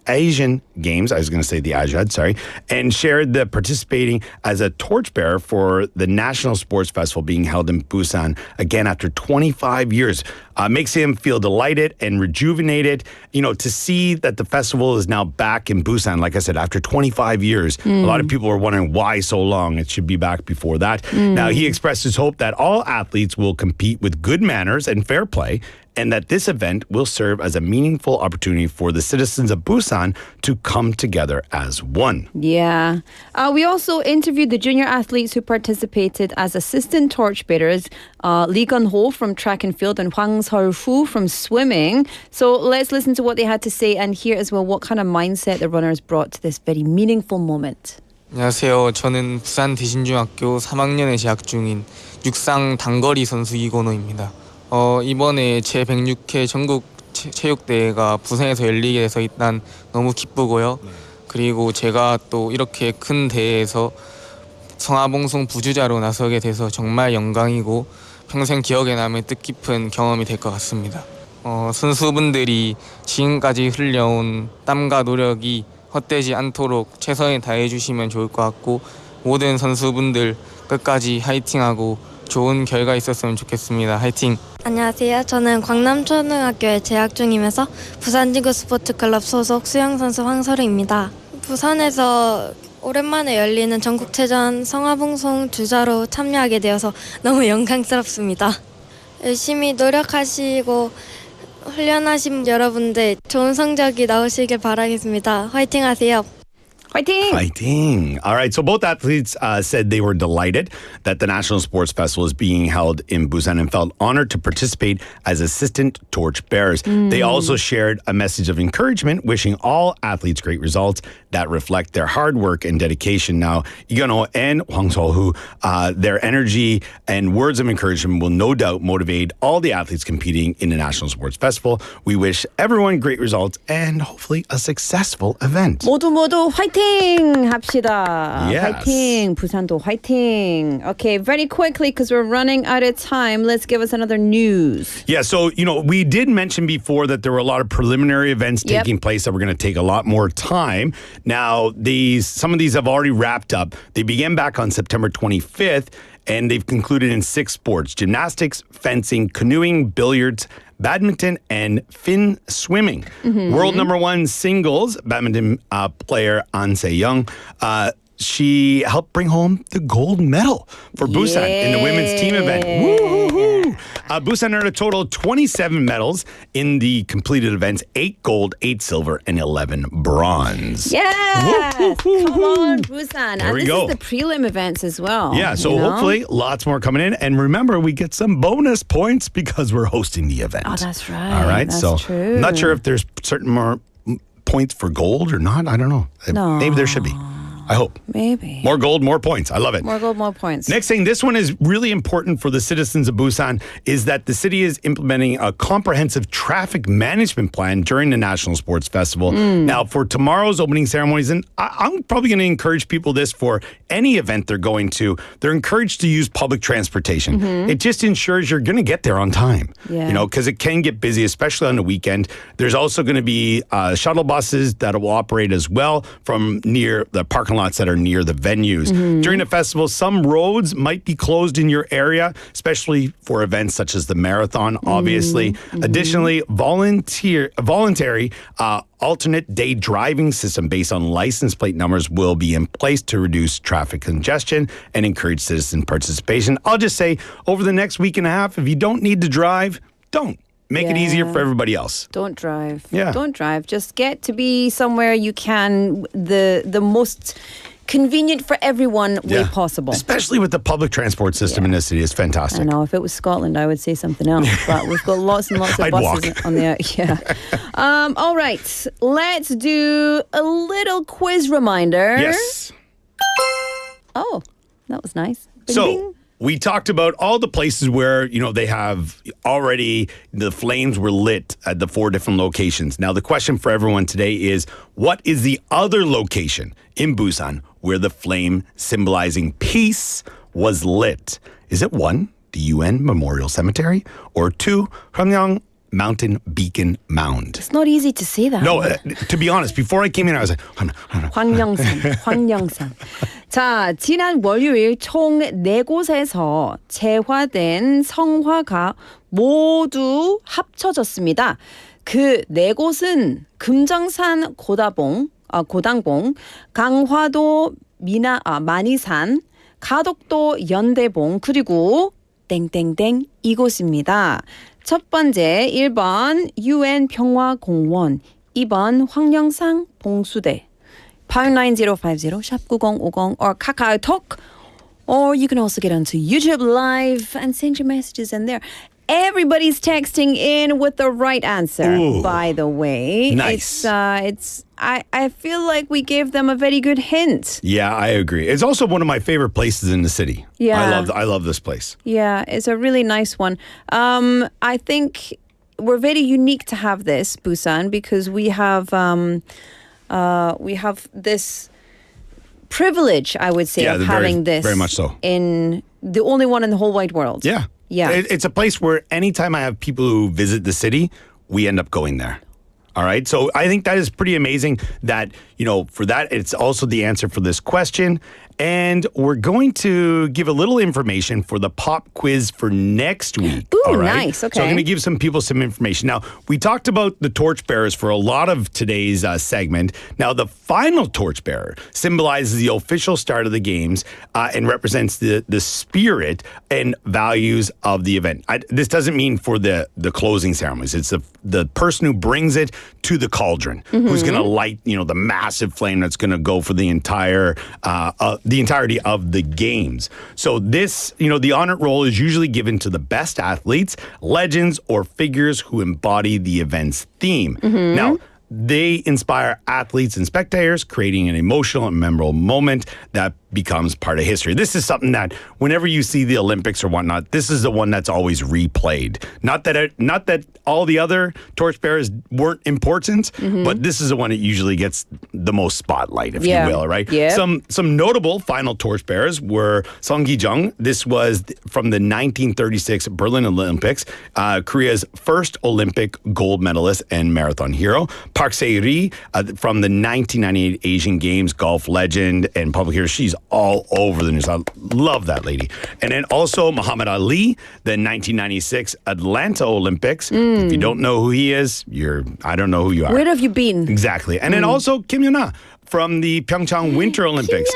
Asian Games. I was going to say the Ajad, sorry, and shared the participating as a torchbearer for the National Sports Festival being held in Busan again after 25 years. Makes him feel delighted and rejuvenated. To see that the festival is now back in Busan, like I said, after 25 years. A lot of people are wondering why so long. It should be back before that. Now, he expressed his hope that all athletes will compete with good manners and fair play, and that this event will serve as a meaningful opportunity for the citizens of Busan to come together as one. Yeah. We also interviewed the junior athletes who participated as assistant torchbearers, Lee Gun-ho from track and field and Hwang Seol-hu from swimming. So let's listen to what they had to say and hear as well what kind of mindset the runners brought to this very meaningful moment. 안녕하세요. 저는 부산 대신중학교 3학년에 재학 중인 육상 단거리 선수 이건호입니다. 이번에 제106회 전국 체육대회가 부산에서 열리게 돼서 일단 너무 기쁘고요. 그리고 제가 또 이렇게 큰 대회에서 성화봉송 부주자로 나서게 돼서 정말 영광이고 평생 기억에 남을 뜻깊은 경험이 될 것 같습니다. 선수분들이 지금까지 흘려온 땀과 노력이 헛되지 않도록 최선을 다해 주시면 좋을 것 같고 모든 선수분들 끝까지 화이팅하고 좋은 결과 있었으면 좋겠습니다. 화이팅! 안녕하세요. 저는 광남초등학교에 재학 중이면서 부산지구 스포츠클럽 소속 수영선수 황설우입니다. 부산에서 오랜만에 열리는 전국체전 성화봉송 주자로 참여하게 되어서 너무 영광스럽습니다. 열심히 노력하시고 훈련하신 여러분들 좋은 성적이 나오시길 바라겠습니다. 화이팅 하세요. Fighting! Fighting. All right. So both athletes said they were delighted that the National Sports Festival is being held in Busan and felt honored to participate as assistant torchbearers. They also shared a message of encouragement, wishing all athletes great results that reflect their hard work and dedication. Now, Ijuno and Hwang So-hu, their energy and words of encouragement will no doubt motivate all the athletes competing in the National Sports Festival. We wish everyone great results and hopefully a successful event. 모두 화이팅 합시다. Yes. 화이팅. 부산도 화이팅. Okay, very quickly because we're running out of time. Let's give us another news. Yeah, so, we did mention before that there were a lot of preliminary events Yep. taking place that were going to take a lot more time. Now, some of these have already wrapped up. They began back on September 25th, and they've concluded in 6 sports: gymnastics, fencing, canoeing, billiards, badminton, and fin swimming. World number 1 singles badminton player An Se-young, she helped bring home the gold medal for Busan in the women's team event. Woo-hoo-hoo. Busan earned a total of 27 medals in the completed events, 8 gold, 8 silver, and 11 bronze. Yes! Come on, Busan. There And we this go. is the prelim events as well. Yeah, so hopefully lots more coming in. And remember, we get some bonus points because we're hosting the event. Oh, that's right. All right, That's so true. I'm not sure if there's certain more points for gold or not. I don't know. No. Maybe there should be. I hope. Maybe. More gold, more points. I love it. More gold, more points. Next thing, this one is really important for the citizens of Busan, is that the city is implementing a comprehensive traffic management plan during the National Sports Festival. Now, for tomorrow's opening ceremonies, and I'm probably going to encourage people this for any event they're going to, they're encouraged to use public transportation. It just ensures you're going to get there on time, Yeah. because it can get busy, especially on the weekend. There's also going to be shuttle buses that will operate as well from near the parking lots that are near the venues. During the festival, some roads might be closed in your area, especially for events such as the marathon, obviously. Additionally, voluntary alternate day driving system based on license plate numbers will be in place to reduce traffic congestion and encourage citizen participation. I'll just say, over the next week and a half, if you don't need to drive, don't. Make it easier for everybody else. Don't drive. Yeah. Don't drive. Just get to be somewhere you can, the most convenient for everyone way possible. Especially with the public transport system in this city. It's fantastic. I know. If it was Scotland, I would say something else. But we've got lots and lots of I'd buses walk. on the yeah. All right. Let's do a little quiz reminder. Yes. Oh, that was nice. Bing, So bing. we talked about all the places where, they have already, the flames were lit at the 4 different locations. Now, the question for everyone today is, what is the other location in Busan where the flame symbolizing peace was lit? Is it 1, the UN Memorial Cemetery, or 2, Hwangryong Mountain Beacon Mound? It's not easy to say that. No, to be honest, before I came in, I was like, 황령산. 자, 지난 월요일 총 4곳에서 재화된 성화가 모두 합쳐졌습니다. 그 4곳은 금정산 고당봉, 강화도 만이산, 가덕도 연대봉, 그리고 땡땡땡 이곳입니다. 첫 번째 1번 UN 평화공원, 2번 황령산 봉수대. 89050 샵 9050 or KakaoTalk, or you can also get onto YouTube Live and send your messages in there. Everybody's texting in with the right answer. Ooh. By the way, Nice. I feel like we gave them a very good hint. Yeah, I agree. It's also one of my favorite places in the city. Yeah. I love this place. Yeah, it's a really nice one. I think we're very unique to have this, Busan, because we have this privilege, I would say, Yeah, of very- having this very much so. in the only one in the whole wide world. Yeah. Yeah. It's a place where anytime I have people who visit the city, we end up going there. All right. So I think that is pretty amazing that, for that, it's also the answer for this question. And we're going to give a little information for the pop quiz for next week. Ooh, all right? nice. Okay. So I'm going to give some people some information. Now, we talked about the torchbearers for a lot of today's segment. Now, the final torchbearer symbolizes the official start of the games and represents the spirit and values of the event. This doesn't mean for the closing ceremonies. It's the person who brings it to the cauldron, who's going to light, the massive flame that's going to go for the entirety of the games. So this, the honor roll is usually given to the best athletes, legends, or figures who embody the event's theme. Now, they inspire athletes and spectators, creating an emotional and memorable moment that becomes part of history. This is something that whenever you see the Olympics or whatnot, this is the one that's always replayed. Not that all the other torchbearers weren't important, but this is the one that usually gets the most spotlight, if you will, right? Yeah. Some notable final torchbearers were Song Gi-jung. This was from the 1936 Berlin Olympics, Korea's first Olympic gold medalist and marathon hero. Park Se-ri from the 1998 Asian Games, golf legend and public hero. She's all over the news. I love that lady. And then also Muhammad Ali, the 1996 Atlanta Olympics. If you don't know who he is, I don't know who you are. Where have you been? Exactly. And then also Kim Yuna from the Pyeongchang Winter Olympics.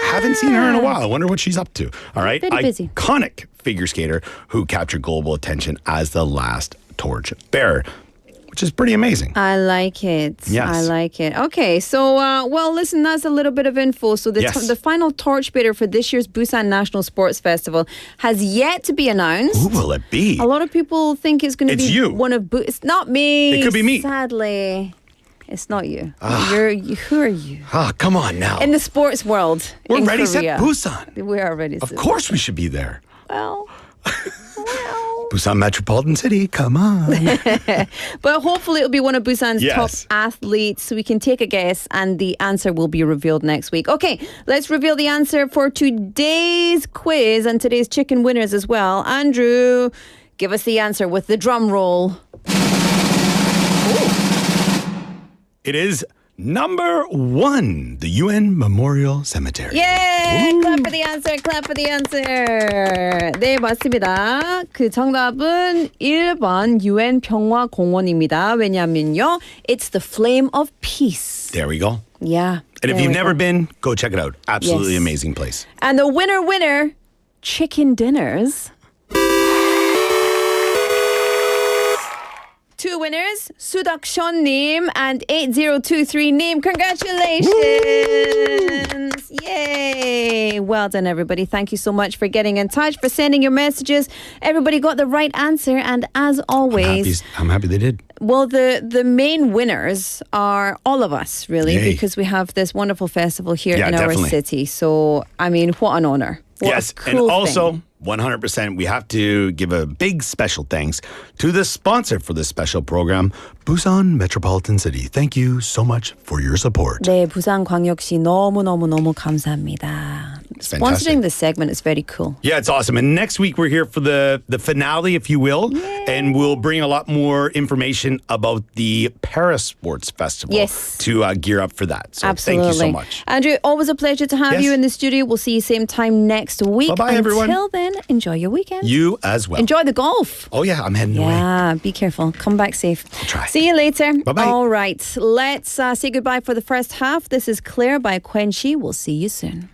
Haven't seen her in a while. I wonder what she's up to. All right. Very busy. Iconic figure skater who captured global attention as the last torch bearer, which is pretty amazing. I like it. Yes. I like it. Okay, so, listen, that's a little bit of info. So the final torchbearer for this year's Busan National Sports Festival has yet to be announced. Who will it be? A lot of people think it's going to be you. one of... It's not me. It could be me. Sadly. It's not you. Who are you? Come on now. In the sports world We're in ready Korea. set Busan. We are ready Of set. course we should be there. Well... Busan Metropolitan City, come on. But hopefully it'll be one of Busan's Yes. top athletes. So we can take a guess and the answer will be revealed next week. Okay, let's reveal the answer for today's quiz and today's chicken winners as well. Andrew, give us the answer with the drum roll. It is number 1, the UN Memorial Cemetery. Yay! Clap for the answer, clap for the answer. 네, 맞습니다. 그 정답은 1번 UN 평화공원입니다. 왜냐면요, it's the flame of peace. There we go. Yeah. And if there you've we never go. been, go check it out. Absolutely Yes. amazing place. And the winner, chicken dinners. 2 winners, Sudakshan-님 and 8023-님. Congratulations! Yay! Well done, everybody. Thank you so much for getting in touch, for sending your messages. Everybody got the right answer, and as always... I'm happy they did. Well, the main winners are all of us, really, Yay. because we have this wonderful festival here Yeah, in our definitely. city. So, I mean, what an honor. What Yes, a cool and also... thing. 100%, we have to give a big special thanks to the sponsor for this special program, Busan Metropolitan City. Thank you so much for your support. 네, 부산광역시 너무너무너무 감사합니다. Sponsoring this segment is very cool. Yeah, it's awesome. And next week we're here for the finale, if you will, and we'll bring a lot more information about the Paris Sports Festival Yes. to gear up for that. So Absolutely. thank you so much. Andrew, always a pleasure to have Yes. you in the studio. We'll see you same time next week. Bye-bye, everyone. Until then, enjoy your weekend. You as well. Enjoy the golf. Oh, yeah, I'm heading away. Yeah, be careful. Come back safe. I'll try. See you later. Bye-bye. All right, let's say goodbye for the first half. This is Claire by Quen Shi. We'll see you soon.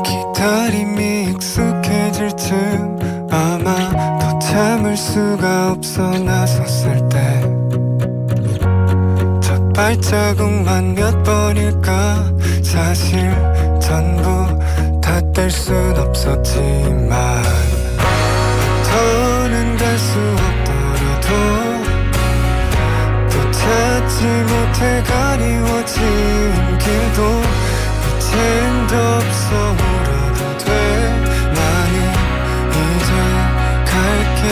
기다림이 익숙해질 쯤 아마 더 참을 수가 없어 나섰을 때 첫 발자국만 몇 번일까 사실 전부 다 뗄 순 없었지만 더는 갈 수 없더라도 또 찾지 못해 가리워진 길도 이젠 더 없어 울어도 돼 나는 이제 갈게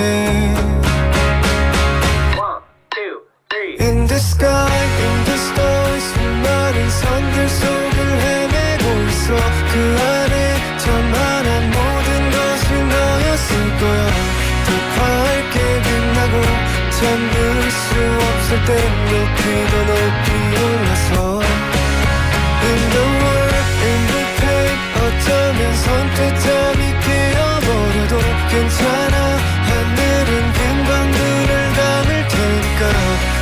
In the sky 수많은 선들 속을 헤매고 있어 그 안에 저만한 모든 땐 높이 더 높이 올라서 In the world, in the pain 어쩌면 선뜻함이 깨어버려도 괜찮아 하늘은 금방 눈을 감을 테니까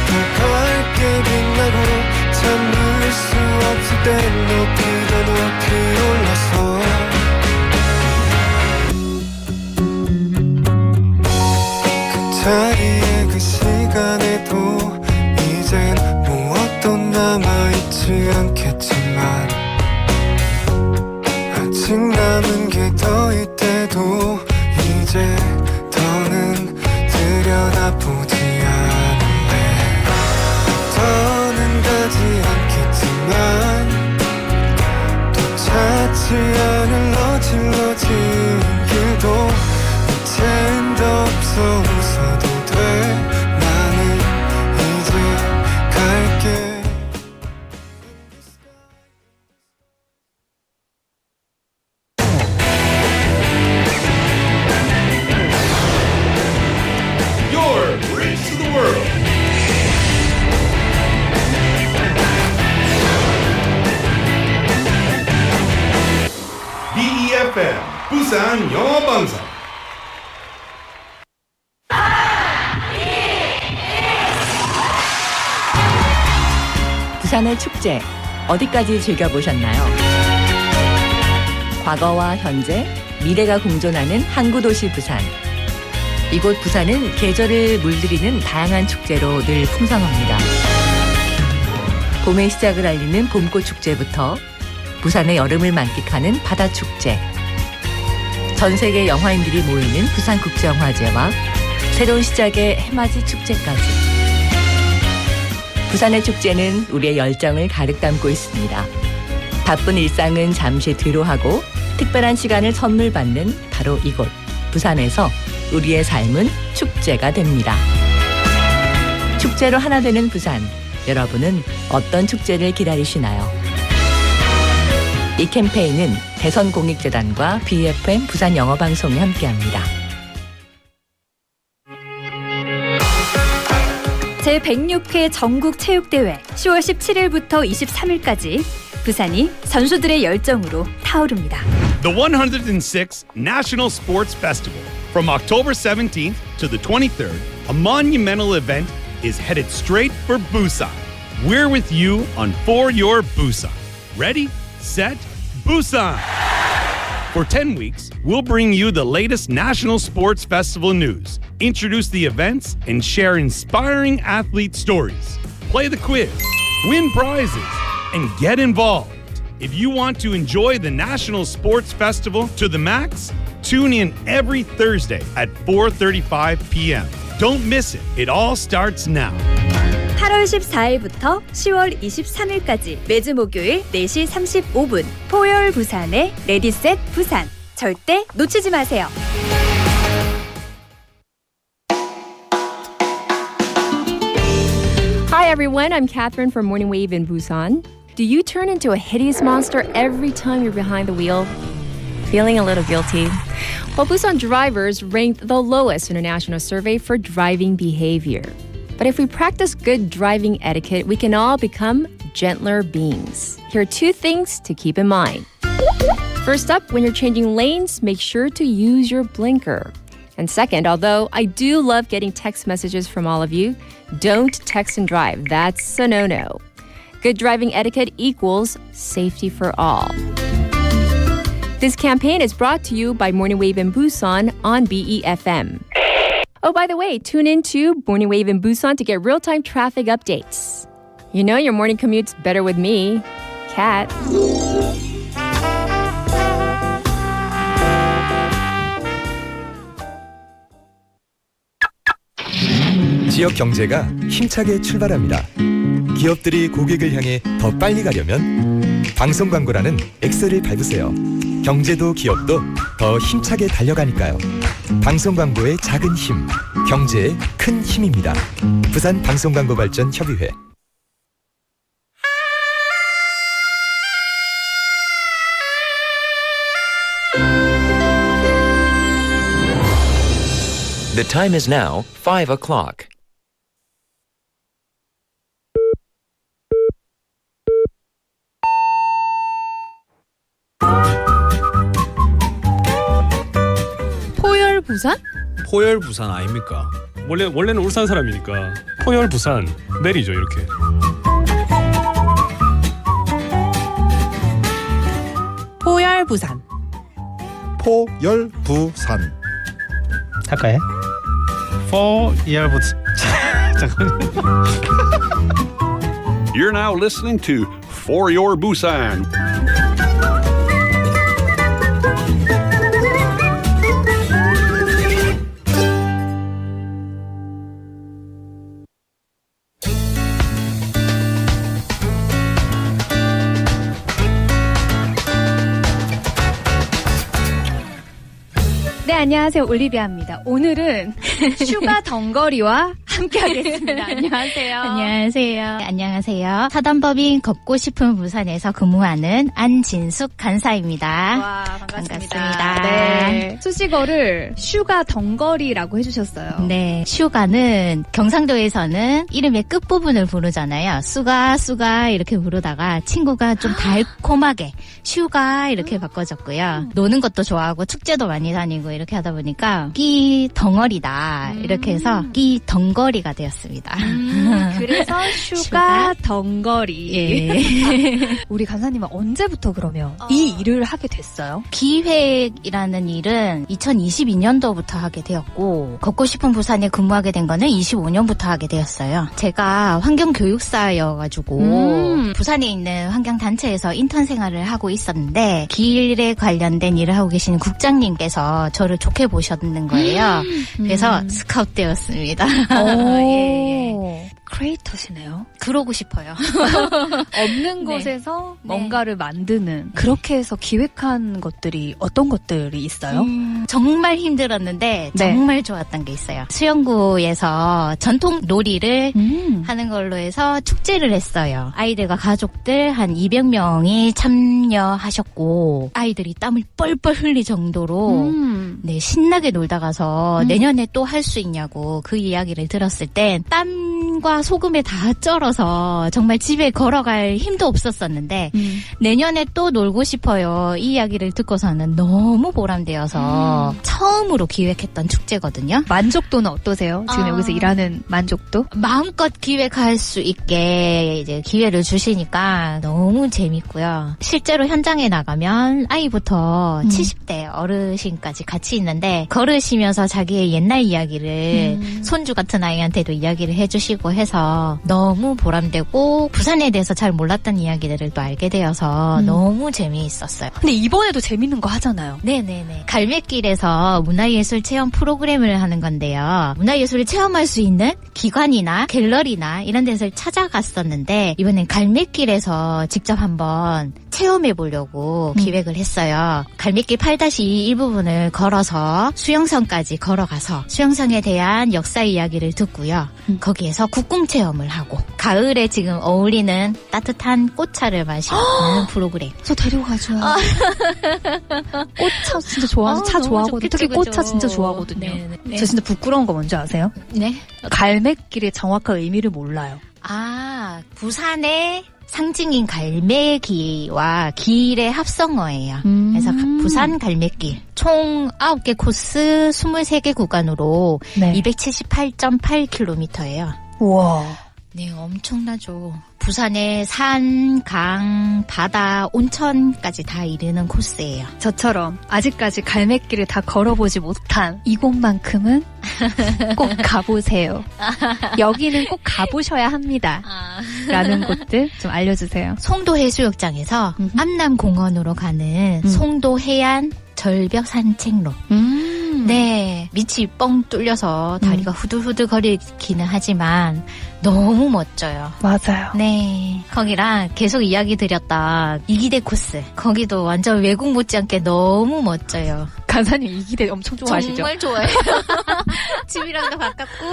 더 밝게 빛나고 참을 수 없을 땐 높이 더 높이 올라서 그 자리에 그 시간에도 이젠 무엇도 남아있지 않겠지만 아직 남은 게 더 있대도 이제 더는 들여다보지 않을래 더는 가지 않겠지만 또 찾지 않을 어질러진 길도 이젠 더 없어 웃어도 돼 나는 이제 갈게 Your bridge to the world. BEFM 부산 영어방송. 부산의 축제 어디까지 즐겨보셨나요? 과거와 현재, 미래가 공존하는 항구도시 부산. 이곳 부산은 계절을 물들이는 다양한 축제로 늘 풍성합니다. 봄의 시작을 알리는 봄꽃 축제부터 부산의 여름을 만끽하는 바다축제, 전 세계 영화인들이 모이는 부산국제영화제와 새로운 시작의 해맞이 축제까지. 부산의 축제는 우리의 열정을 가득 담고 있습니다. 바쁜 일상은 잠시 뒤로하고 특별한 시간을 선물 받는 바로 이곳 부산에서 우리의 삶은 축제가 됩니다. 축제로 하나 되는 부산, 여러분은 어떤 축제를 기다리시나요? 이 캠페인은 대선공익재단과 BFM 부산영어방송이 함께합니다. 제106회 전국체육대회 10월 17일부터 23일까지 부산이 선수들의 열정으로 타오릅니다. The 106th National Sports Festival. From October 17th to the 23rd, a monumental event is headed straight for Busan. We're with you on For Your Busan. Ready, set, Busan! For 10 weeks, we'll bring you the latest National Sports Festival news, introduce the events, and share inspiring athlete stories. Play the quiz, win prizes, and get involved. If you want to enjoy the National Sports Festival to the max, tune in every Thursday at 4:35 p.m. Don't miss it. It all starts now. 8월 14일부터 10월 23일까지 매주 목요일 4시 35분 포열 부산의 레디셋 부산. 절대 놓치지 마세요. Hi everyone, I'm Catherine from Morning Wave in Busan. Do you turn into a hideous monster every time you're behind the wheel? Feeling a little guilty? Well, Busan drivers ranked the lowest in a national survey for driving behavior. But if we practice good driving etiquette, we can all become gentler beings. Here are 2 things to keep in mind. First up, when you're changing lanes, make sure to use your blinker. And second, although I do love getting text messages from all of you, don't text and drive. That's a no-no. Good driving etiquette equals safety for all. This campaign is brought to you by Morning Wave in Busan on BEFM. Oh, by the way, tune in to Morning Wave in Busan to get real-time traffic updates. You know your morning commute's better with me, Kat. 지역 경제가 힘차게 출발합니다. 기업들이 고객을 향해 더 빨리 가려면 방송 광고라는 엑셀을 밟으세요. 경제도 기업도 더 힘차게 달려가니까요. 방송 광고의 작은 힘, 경제의 큰 힘입니다. 부산 방송광고발전협의회. The time is now 5 o'clock. 부산? 포열 부산 아닙니까? 원래는 울산 사람이니까 포열 부산 내리죠 이렇게. 포열 부산. 포열 부산. 할까요? 포열 부산. 잠깐만요. You're now listening to For Your Busan. 네, 안녕하세요. 올리비아입니다. 오늘은 슈가 덩거리와 함께하겠습니다. 안녕하세요. 안녕하세요. 안녕하세요. 사단법인 걷고 싶은 부산에서 근무하는 안진숙 간사입니다. 와, 반갑습니다. 반갑습니다. 네. 수식어를 슈가 덩거리라고 해주셨어요. 네. 슈가는 경상도에서는 이름의 끝부분을 부르잖아요. 수가 이렇게 부르다가 친구가 좀 달콤하게 슈가 이렇게 바꿔줬고요. 노는 것도 좋아하고 축제도 많이 다니고 이렇게 하다 보니까 끼 덩어리다 이렇게 해서 끼 덩거리가 되었습니다. 그래서 슈가 덩거리. 예. 우리 간사님은 언제부터 그러면 이 일을 하게 됐어요? 기획이라는 일은 2022년도부터 하게 되었고 걷고 싶은 부산에 근무하게 된 거는 25년부터 하게 되었어요. 제가 환경교육사여가지고 부산에 있는 환경단체에서 인턴 생활을 하고 있었는데 길에 관련된 일을 하고 계신 국장님께서 저를 좋게 보셨는 거예요. 그래서 스카우트 되었습니다. 예. 크리에이터시네요. 그러고 싶어요. 없는 곳에서 뭔가를 만드는, 그렇게 해서 기획한 것들이 어떤 것들이 있어요? 정말 힘들었는데 정말 좋았던 게 있어요. 수영구에서 전통 놀이를 하는 걸로 해서 축제를 했어요. 아이들과 가족들 한 200명이 참여하셨고 아이들이 땀을 뻘뻘 흘릴 정도로 네, 신나게 놀다 가서 내년에 또 할 수 있냐고 그 이야기를 들었을 땐 땀과 소금에 다 쩔어서 정말 집에 걸어갈 힘도 없었었는데 내년에 또 놀고 싶어요. 이 이야기를 듣고서는 너무 보람되어서 처음으로 기획했던 축제거든요. 만족도는 어떠세요? 지금 여기서 일하는 만족도? 마음껏 기획할 수 있게 이제 기회를 주시니까 너무 재밌고요. 실제로 현장에 나가면 아이부터 70대 어르신까지 같이 있는데 걸으시면서 자기의 옛날 이야기를 손주 같은 아이한테도 이야기를 해주시고 해서 너무 보람되고 부산에 대해서 잘 몰랐던 이야기들을 또 알게 되어서 너무 재미있었어요. 근데 이번에도 재밌는 거 하잖아요. 네네네. 갈매길에서 문화예술 체험 프로그램을 하는 건데요. 문화예술을 체험할 수 있는 기관이나 갤러리나 이런 데서 찾아갔었는데 이번엔 갈매길에서 직접 한번 체험해 보려고 기획을 했어요. 갈매길 8-2 일부분을 걸어서 수영성까지 걸어가서 수영성에 대한 역사 이야기를 듣고요. 거기에서 국궁 체험을 하고 가을에 지금 어울리는 따뜻한 꽃차를 마시는 프로그램. 저 데려가죠. 꽃차 진짜 좋아하는 차 좋아하거든요. 특히 꽃차 진짜 좋아하거든요. 네네. 저 진짜 부끄러운 거 뭔지 아세요? 네. 갈매길의 정확한 의미를 몰라요. 아, 부산의 상징인 갈매기와 길의 합성어예요. 그래서 부산 갈매길 총 9개 코스 23개 구간으로 278.8km예요. 우와. 네, 엄청나죠. 부산의 산, 강, 바다, 온천까지 다 이르는 코스예요. 저처럼 아직까지 갈매길을 다 걸어보지 못한 이곳만큼은 꼭 가보세요. 여기는 꼭 가보셔야 합니다. 라는 곳들 좀 알려주세요. 송도 해수욕장에서 암남공원으로 가는 송도 해안 절벽 산책로. 네, 밑이 뻥 뚫려서 다리가 후들후들 거리기는 하지만 너무 멋져요. 맞아요. 네, 거기랑 계속 이야기 드렸던 이기대 코스. 거기도 완전 외국 못지않게 너무 멋져요. 간사님 이기대 엄청 좋아하시죠? 정말 좋아해요. 집이랑도 가깝고.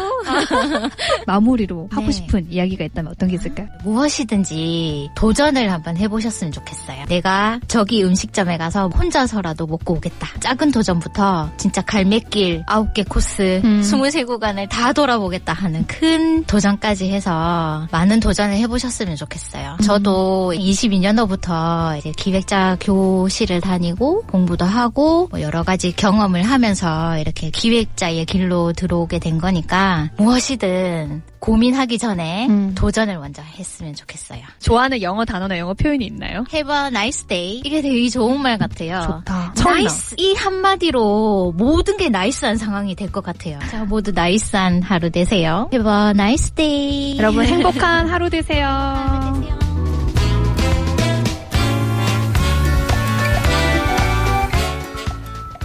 마무리로 하고 싶은 이야기가 있다면 어떤 게 있을까요? 무엇이든지 도전을 한번 해보셨으면 좋겠어요. 내가 저기 음식점에 가서 혼자서라도 먹고 오겠다. 작은 도전부터 진짜 갈매길 9개 코스 23구간을 다 돌아보겠다 하는 큰 도전까지 여행까지 해서 많은 도전을 해보셨으면 좋겠어요. 저도 22년도부터 이제 기획자 교실을 다니고 공부도 하고 뭐 여러 가지 경험을 하면서 이렇게 기획자의 길로 들어오게 된 거니까 무엇이든 고민하기 전에 도전을 먼저 했으면 좋겠어요. 좋아하는 영어 단어나 영어 표현이 있나요? Have a nice day. 이게 되게 좋은 말 같아요. 좋다. 나이스. 이 한마디로 모든 게 나이스한 상황이 될 것 같아요. 자, 모두 나이스한 하루 되세요. Have a nice day. 여러분 행복한 하루 되세요.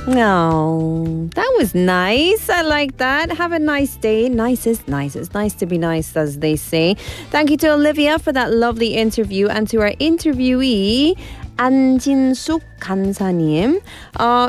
No, that was nice. I like that. Have a nice day. Nice is nice. It's nice to be nice, as they say. Thank you to Olivia for that lovely interview and to our interviewee, 안진숙 간사님.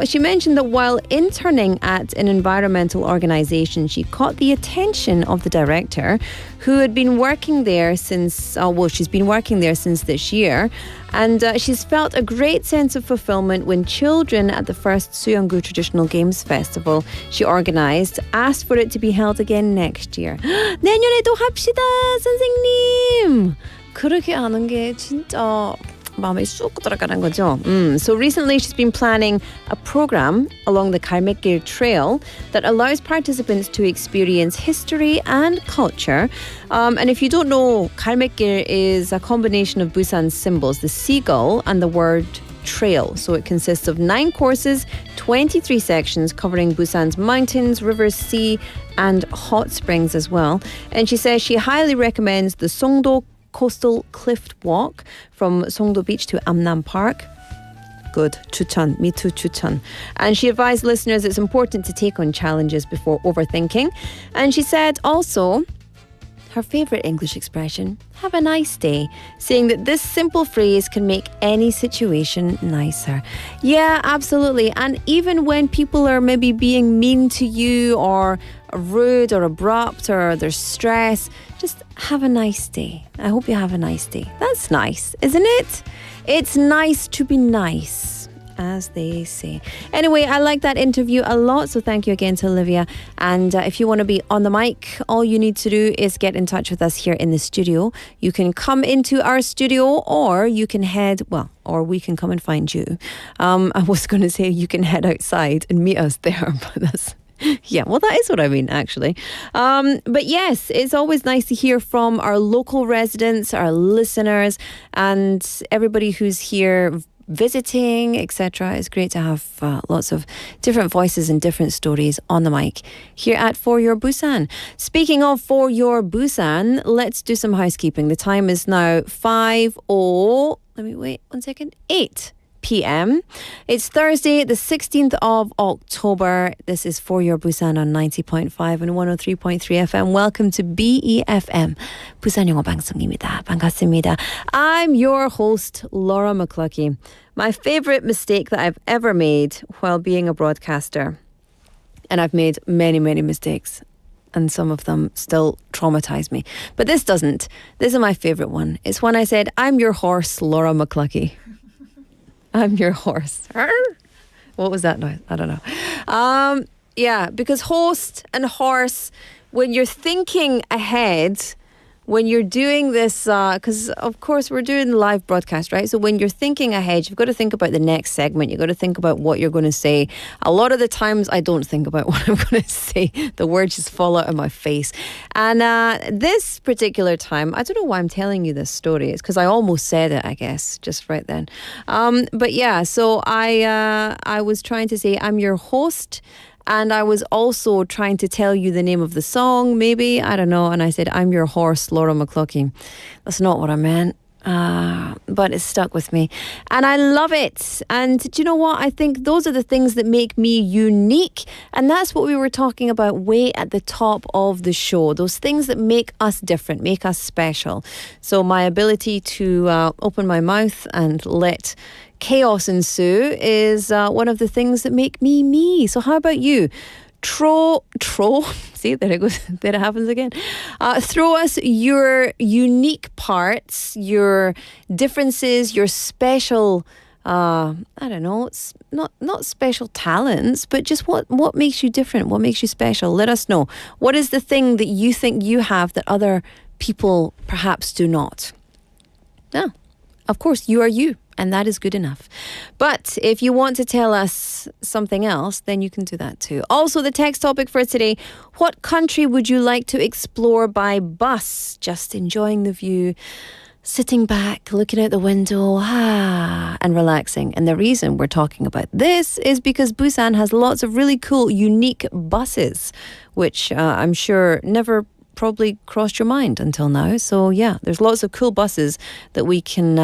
She mentioned that while interning at an environmental organization, she caught the attention of the director, who had been working there since, she's been working there since this year. And she's felt a great sense of fulfillment when children at the first Suyeonggu Traditional Games Festival she organized asked for it to be held again next year. 내년에도 합시다, 선생님! 그렇게 하는 게 진짜 마음에 쑥 들어가는 거죠. So recently she's been planning a program along the 갈매길 Trail that allows participants to experience history and culture. And if you don't know, 갈매길 is a combination of Busan's symbols, the seagull and the word trail. So it consists of 9 courses, 23 sections covering Busan's mountains, rivers, sea, and hot springs as well. And she says she highly recommends the Songdo Coastal Cliff Walk from Songdo Beach to Amnam Park. Good. 추천. Me too, 추천. And she advised listeners it's important to take on challenges before overthinking. And she said also, her favourite English expression, have a nice day, saying that this simple phrase can make any situation nicer. Yeah, absolutely. And even when people are maybe being mean to you or rude or abrupt or there's stress, just have a nice day. I hope you have a nice day. That's nice, isn't it? It's nice to be nice, as they say. Anyway, I like that interview a lot, so thank you again to Olivia. And if you want to be on the mic, all you need to do is get in touch with us here in the studio. You can come into our studio, or you can or we can come and find you. I was going to say you can head outside and meet us there, but that's... Yeah, well, that is what I mean, actually. But yes, it's always nice to hear from our local residents, our listeners, and everybody who's here visiting, etc. It's great to have lots of different voices and different stories on the mic here at For Your Busan. Speaking of For Your Busan, let's do some housekeeping. The time is now 8 p.m. It's Thursday, the 16th of October. This is For Your Busan on 90.5 and 103.3 FM. Welcome to BEFM, 부산영어방송입니다. 반갑습니다. I'm your host, Laura McCluckey. My favorite mistake that I've ever made while being a broadcaster, and I've made many, many mistakes, and some of them still traumatize me. But this doesn't. This is my favorite one. It's when I said, I'm your horse, Laura McCluckey. I'm your horse. What was that noise? I don't know. Yeah, because host and horse, when you're thinking ahead, when you're doing this, because of course we're doing live broadcast, right? So when you're thinking ahead, you've got to think about the next segment. You've got to think about what you're going to say. A lot of the times I don't think about what I'm going to say. The words just fall out of my face. And this particular time, I don't know why I'm telling you this story. It's because I almost said it, I guess, just right then. But yeah, so I was trying to say, I'm your host. And I was also trying to tell you the name of the song, maybe, I don't know. And I said, I'm your horse, Laura McCluckey. That's not what I meant. But it stuck with me. And I love it. And do you know what? I think those are the things that make me unique. And that's what we were talking about way at the top of the show. Those things that make us different, make us special. So my ability to open my mouth and let chaos ensue is one of the things that make me me. So how about you? See, there it goes. There it happens again. Throw us your unique parts, your differences, your special I don't know, not special talents, but just what makes you different? What makes you special? Let us know. What is the thing that you think you have that other people perhaps do not? Yeah, of course, you are you. And that is good enough. But if you want to tell us something else, then you can do that too. Also, the text topic for today, what country would you like to explore by bus? Just enjoying the view, sitting back, looking out the window, and relaxing. And the reason we're talking about this is because Busan has lots of really cool, unique buses, which I'm sure never probably crossed your mind until now. So yeah, there's lots of cool buses that we can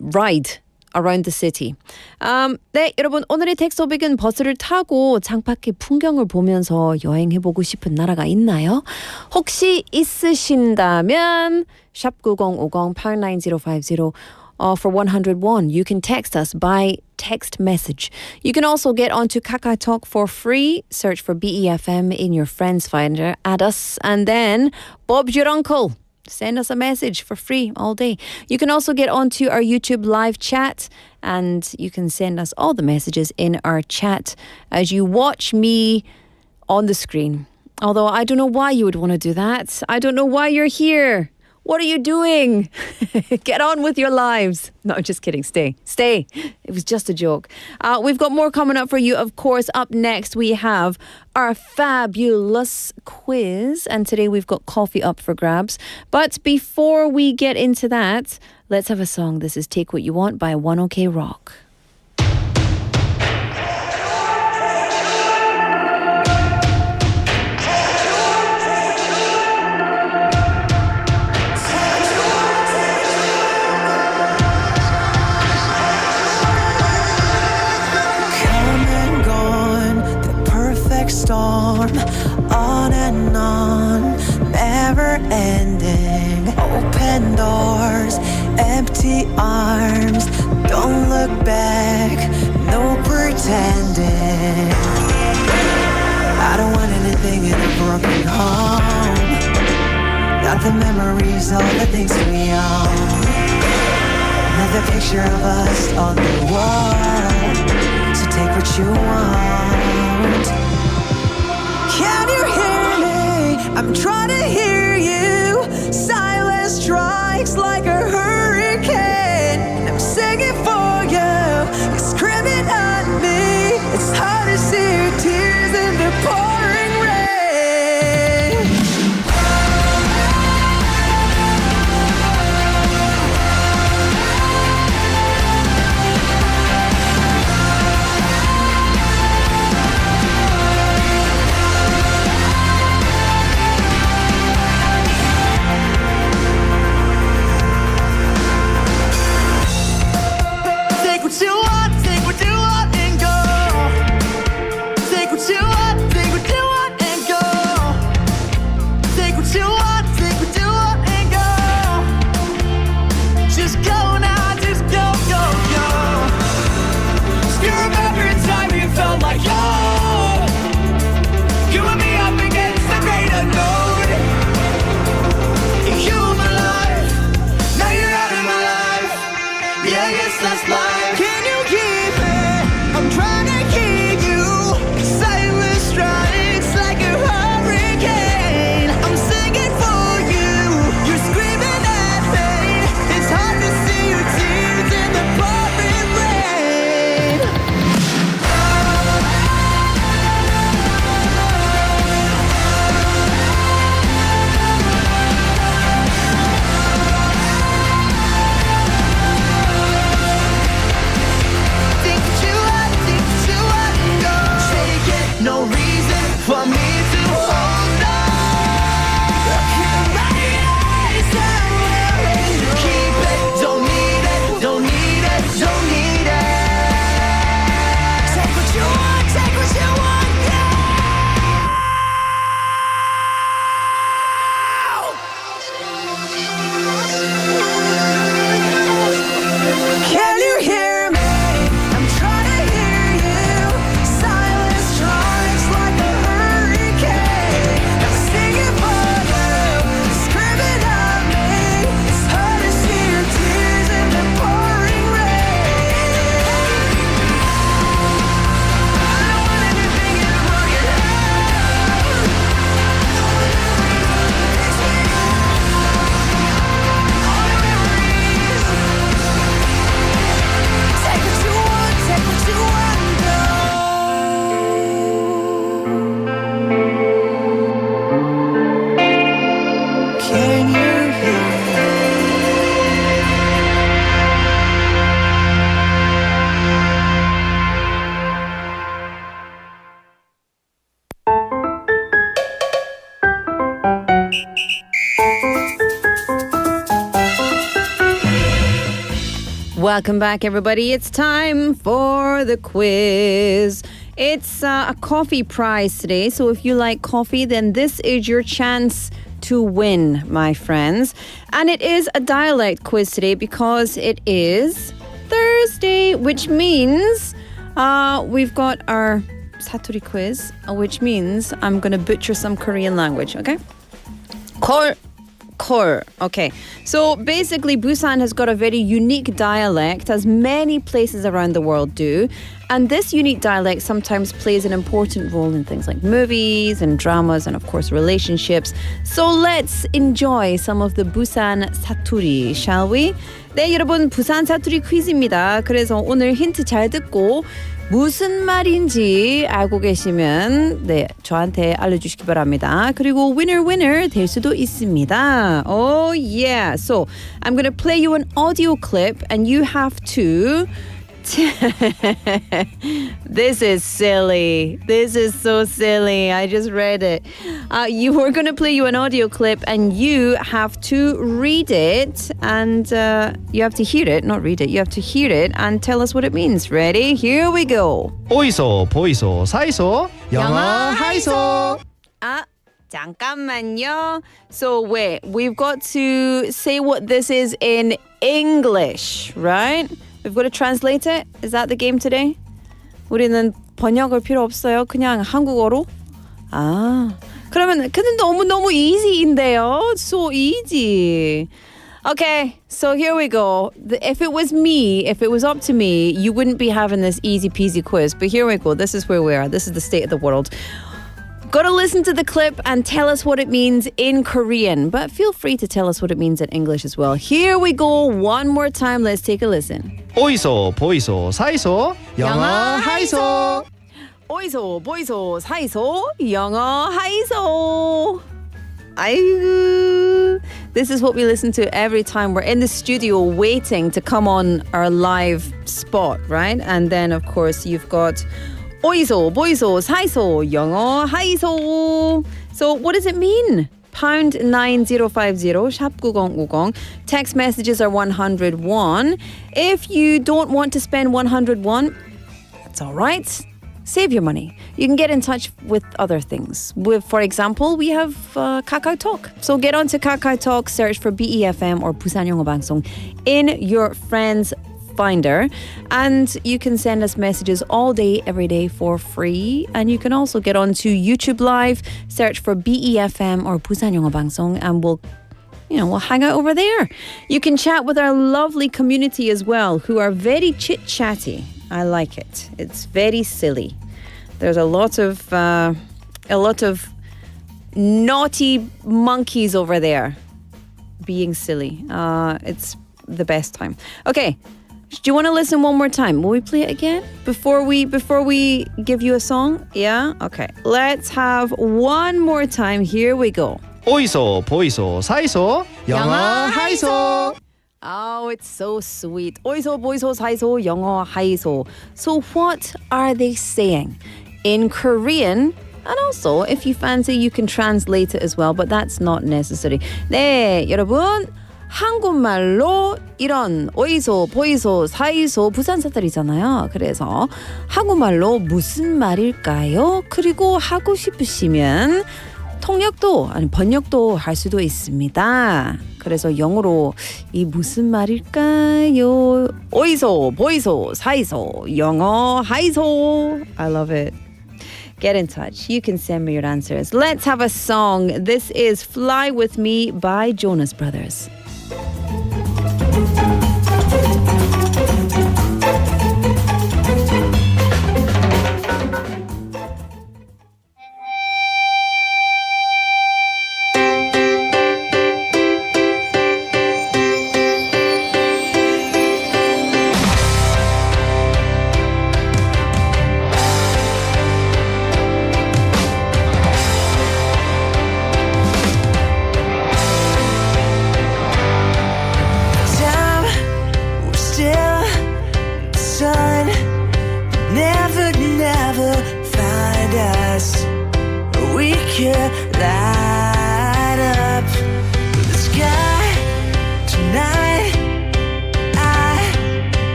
ride around the city. 네, 여러분 오늘의 텍스트 토픽은 버스를 타고 창밖의 풍경을 보면서 여행해보고 싶은 나라가 있나요? 혹시 있으신다면 샵 9050 89050 for 101. You can text us by text message. You can also get onto KakaoTalk for free. Search for BEFM in your friends finder. Add us and then Bob's your uncle. Send us a message for free all day. You can also get onto our YouTube live chat and you can send us all the messages in our chat as you watch me on the screen. Although I don't know why you would want to do that. I don't know why you're here. What are you doing? Get on with your lives. No, just kidding. Stay. It was just a joke. We've got more coming up for you. Of course, up next we have our fabulous quiz. And today we've got coffee up for grabs. But before we get into that, let's have a song. This is Take What You Want by 1OK Rock. Storm on and on, never ending. Open doors, empty arms. Don't look back, no pretending. I don't want anything in a broken home. Not the memories, all the things we own. Not the picture of us on the wall. So take what you want. Can you hear me? I'm trying to hear you. Silence strikes like a hurricane. And I'm singing for you. You're screaming at me. It's hard to see your tears in the pouring rain. Welcome back, everybody. It's time for the quiz. It's a coffee prize today, so if you like coffee, then this is your chance to win, my friends. And it is a dialect quiz today because it is Thursday, which means we've got our 사투리 quiz, which means I'm going to butcher some Korean language, okay? Kor. Okay, so basically Busan has got a very unique dialect, as many places around the world do. And this unique dialect sometimes plays an important role in things like movies and dramas and, of course, relationships. So let's enjoy some of the Busan 사투리, shall we? 네, 여러분, 부산 사투리 퀴즈입니다. 그래서 오늘 힌트 잘 듣고 무슨 말인지 알고 계시면 네, 저한테 알려주시기 바랍니다. 그리고 winner 될 수도 있습니다. Oh yeah. So I'm going to play you an audio clip and you have to This is silly. This is so silly. I just read it. We're going to play you an audio clip and you have to read it and you have to hear it, not read it. You have to hear it and tell us what it means. Ready? Here we go. 오이소, 보이소, 사이소, 영어 하이소. 잠깐만요. So wait, we've got to say what this is in English, right? We've got to translate it. Is that the game today? 우리는 번역을 필요 없어요. 그냥 한국어로? 그러면 근데 너무 easy인데요. So easy. Okay, so here we go. If it was up to me, you wouldn't be having this easy peasy quiz. But here we go. This is where we are. This is the state of the world. Gotta listen to the clip and tell us what it means in Korean, but feel free to tell us what it means in English as well. Here we go one more time. Let's take a listen. 오이소, 보이소, 사이소, 영어 하이소. 오이소, 보이소, 사이소, 영어 하이소. 아이고. This is what we listen to every time we're in the studio waiting to come on our live spot, right? And then, of course, you've got 오이소, 보이소, 사이소, 영어 하이소. So what does it mean? Pound 9050, 샵 9050. Text messages are 101. If you don't want to spend 101, that's all right. Save your money. You can get in touch with other things. For example, we have Kakao Talk. So get onto Kakao Talk, search for BEFM or 부산영어방송 in your friends' finder, and you can send us messages all day, every day for free. And you can also get onto YouTube Live, search for BEFM or 부산영어방송, and we'll hang out over there. You can chat with our lovely community as well, who are very chit-chatty. I like it. It's very silly. There's a lot of naughty monkeys over there being silly. It's the best time. Okay. Do you want to listen one more time? Will we play it again before we give you a song? Yeah? Okay. Let's have one more time. Here we go. 오이소, 보이소, 사이소, 영어 하이소. Oh, it's so sweet. 오이소, 보이소, 사이소, 영어 하이소. So what are they saying? In Korean, and also if you fancy, you can translate it as well, but that's not necessary. 네, 여러분. 한국말로 이런 오이소, 보이소, 사이소 부산사투리잖아요. 그래서 한국말로 무슨 말일까요? 그리고 하고 싶으시면 통역도 아니 번역도 할 수도 있습니다. 그래서 영어로 이 무슨 말일까요? 오이소, 보이소, 사이소, 영어 하이소. I love it. Get in touch. You can send me your answers. Let's have a song. This is Fly With Me by Jonas Brothers.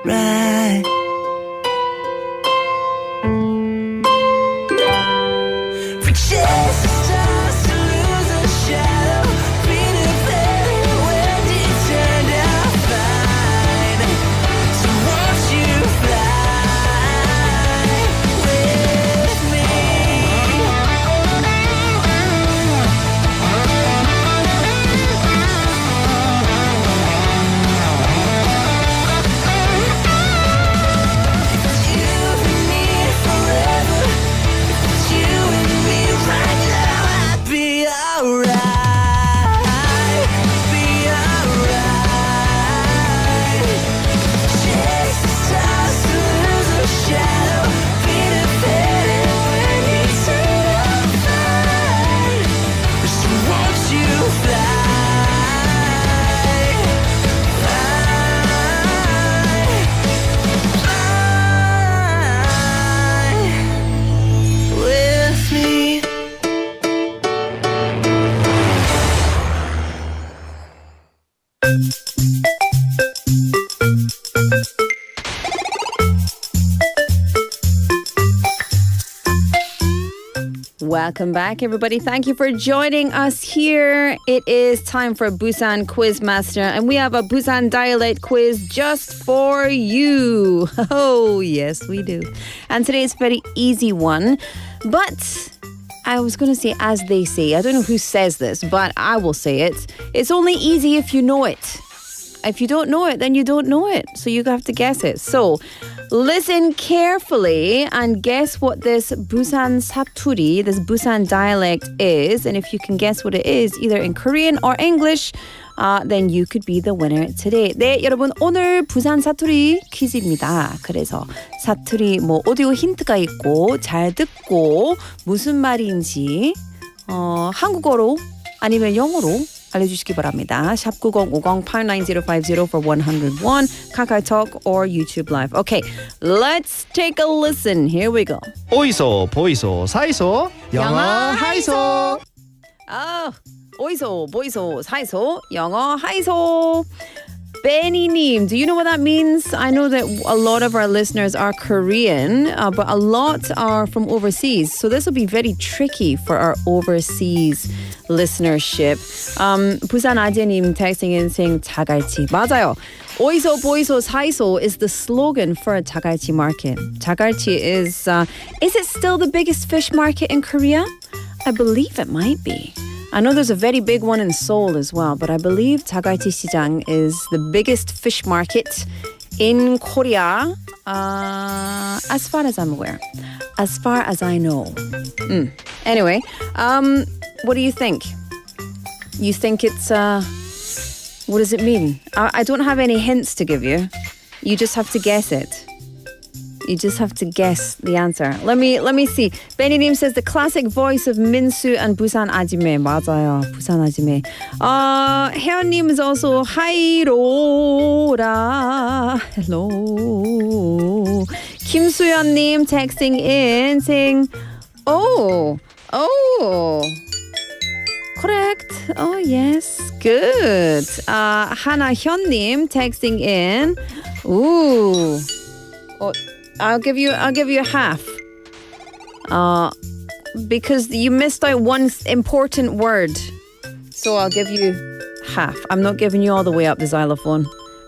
right. For chase the stars to lose a shadow, breathing better when you turned out fine. So won't you fly with me? Welcome back, everybody. Thank you for joining us here. It is time for Busan Quizmaster, and we have a Busan dialect quiz just for you. Oh, yes, we do. And today is a very easy one, but I was going to say, as they say, I don't know who says this, but I will say it. It's only easy if you know it. If you don't know it, then you don't know it. So you have to guess it. So listen carefully and guess what this Busan 사투리, this Busan dialect is. And if you can guess what it is, either in Korean or English, then you could be the winner today. 네, 여러분, 오늘 부산 사투리 퀴즈입니다. 그래서 사투리 뭐 오디오 힌트가 있고 잘 듣고 무슨 말인지 한국어로 아니면 영어로 알려주시기 바랍니다. 샵 9050-89050 for 101, 카카오톡 or YouTube Live. Okay, let's take a listen. Here we go. 오이소 보이소 사이소 영어 하이소. 오이소 보이소 사이소 영어 하이소. Benny-님, do you know what that means? I know that a lot of our listeners are Korean, but a lot are from overseas. So this will be very tricky for our overseas listenership. 부산 아재님 texting in saying 자갈치. 맞아요. 오이소 보이소 사이소 is the slogan for a 자갈치 market. 자갈치 is it still the biggest fish market in Korea? I believe it might be. I know there's a very big one in Seoul as well, but I believe 자갈치 시장 is the biggest fish market in Korea, as far as I'm aware, as far as I know. Anyway, what do you think? You think it's, what does it mean? I don't have any hints to give you. You just have to guess it. You just have to guess the answer. Let me see. Benny-님 says the classic voice of Minsu and Busan Ajime. 맞아요. Busan Ajime. 혜연님 is also 하이로라. Hello. 김수연님 texting in saying, oh. Correct. Oh, yes. Good. 하나현님 texting in. Ooh. I'll give you half. Because you missed out one important word. So I'll give you half. I'm not giving you all the way up the xylophone.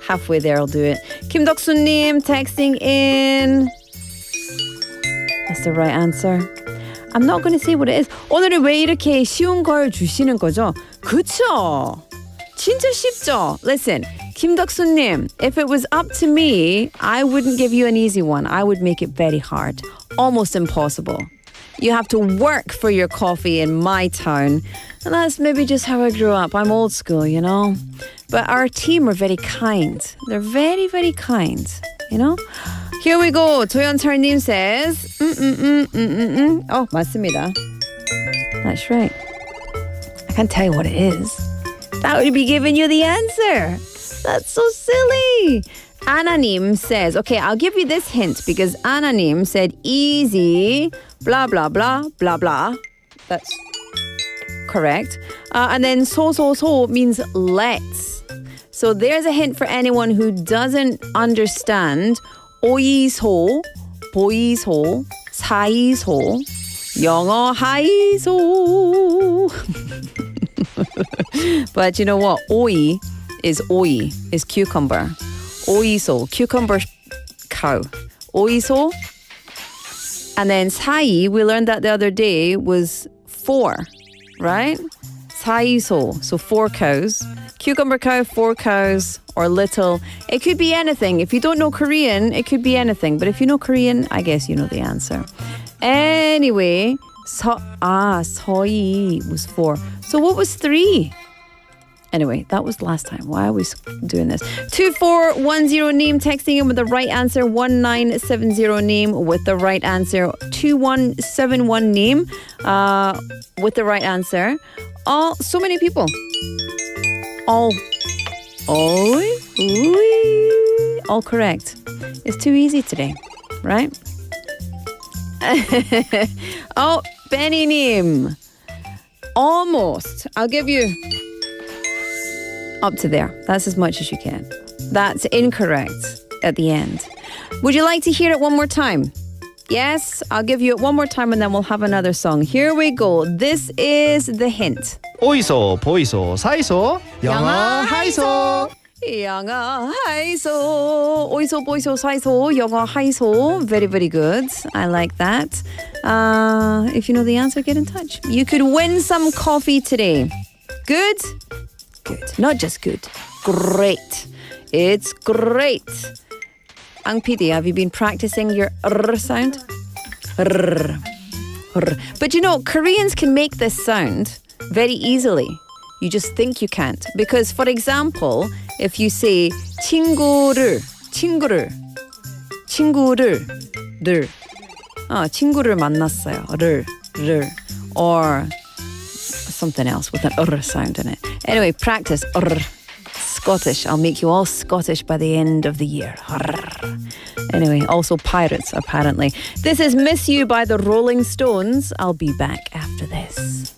Halfway there, I'll do it. Kim Dok-sun-님 texting in. That's the right answer. I'm not going to say what it is. 오늘은 왜 이렇게 쉬운 걸 주시는 거죠? 그쵸? 진짜 쉽죠? Listen, 김덕수님, if it was up to me, I wouldn't give you an easy one. I would make it very hard. Almost impossible. You have to work for your coffee in my town. And that's maybe just how I grew up. I'm old school, you know? But our team are very kind. They're very, very kind, you know? Here we go. 조연철님 says, Oh, 맞습니다. That's right. I can't tell you what it is. That would be giving you the answer. That's so silly. Ananim says, okay, I'll give you this hint because Ananim said easy, blah, blah, blah, blah, blah. That's correct. And then so means let's. So there's a hint for anyone who doesn't understand 오이소, 보이소, 사이소, 영어 하이소. But you know what? 오이 is cucumber. 오이소, cucumber cow. 오이소. And then 사이, we learned that the other day, was 4, right? 사이소, so 4 cows. Cucumber cow, 4 cows, or little. It could be anything. If you don't know Korean, it could be anything. But if you know Korean, I guess you know the answer. Anyway, 서이 was 4. So what was 3? Anyway, that was last time. Why are we doing this? 2410 name, texting in with the right answer. 1970 name with the right answer. 2171 name with the right answer. So many people. All correct. It's too easy today, right? Oh, Benny name. Almost. I'll give you up to there. That's as much as you can. That's incorrect at the end. Would you like to hear it one more time? Yes, I'll give you it one more time and then we'll have another song. Here we go. This is the hint. 오이소, 보이소, 사이소, 영어 하이소. 영어 하이소. 오이소, 보이소, 사이소, 영어 하이소. Very, very good. I like that. If you know the answer, get in touch. You could win some coffee today. Good? Good. Not just good. Great. It's great. Ang PD, have you been practicing your R sound? R. R. But you know, Koreans can make this sound very easily. You just think you can't. Because, for example, if you say 친구를, 친구를, 친구를 만났어요. 를. Or something else with an sound in it. Anyway, practice. Scottish. I'll make you all Scottish by the end of the year. Anyway, also pirates, apparently. This is Miss You by the Rolling Stones. I'll be back after this.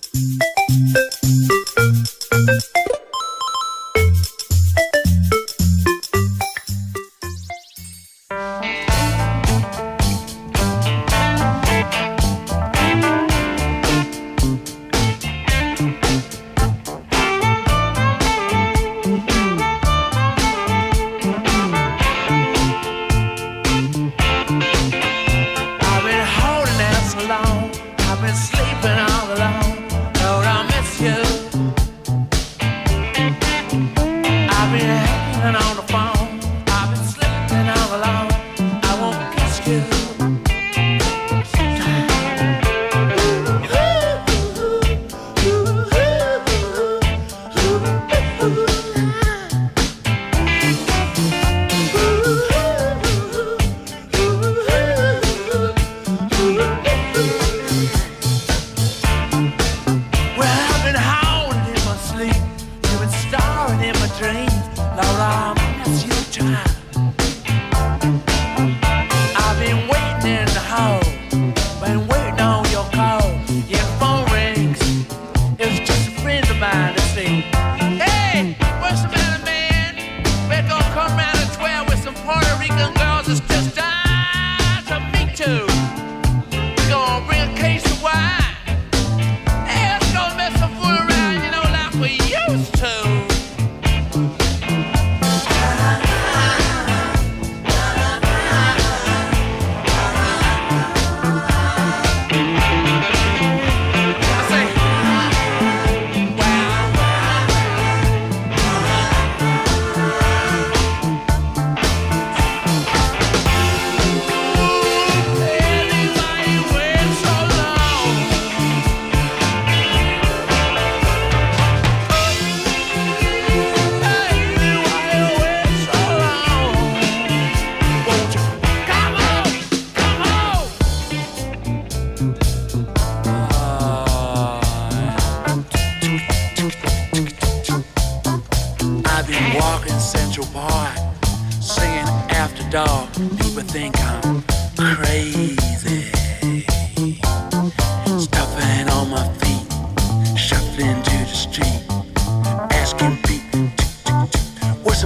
What's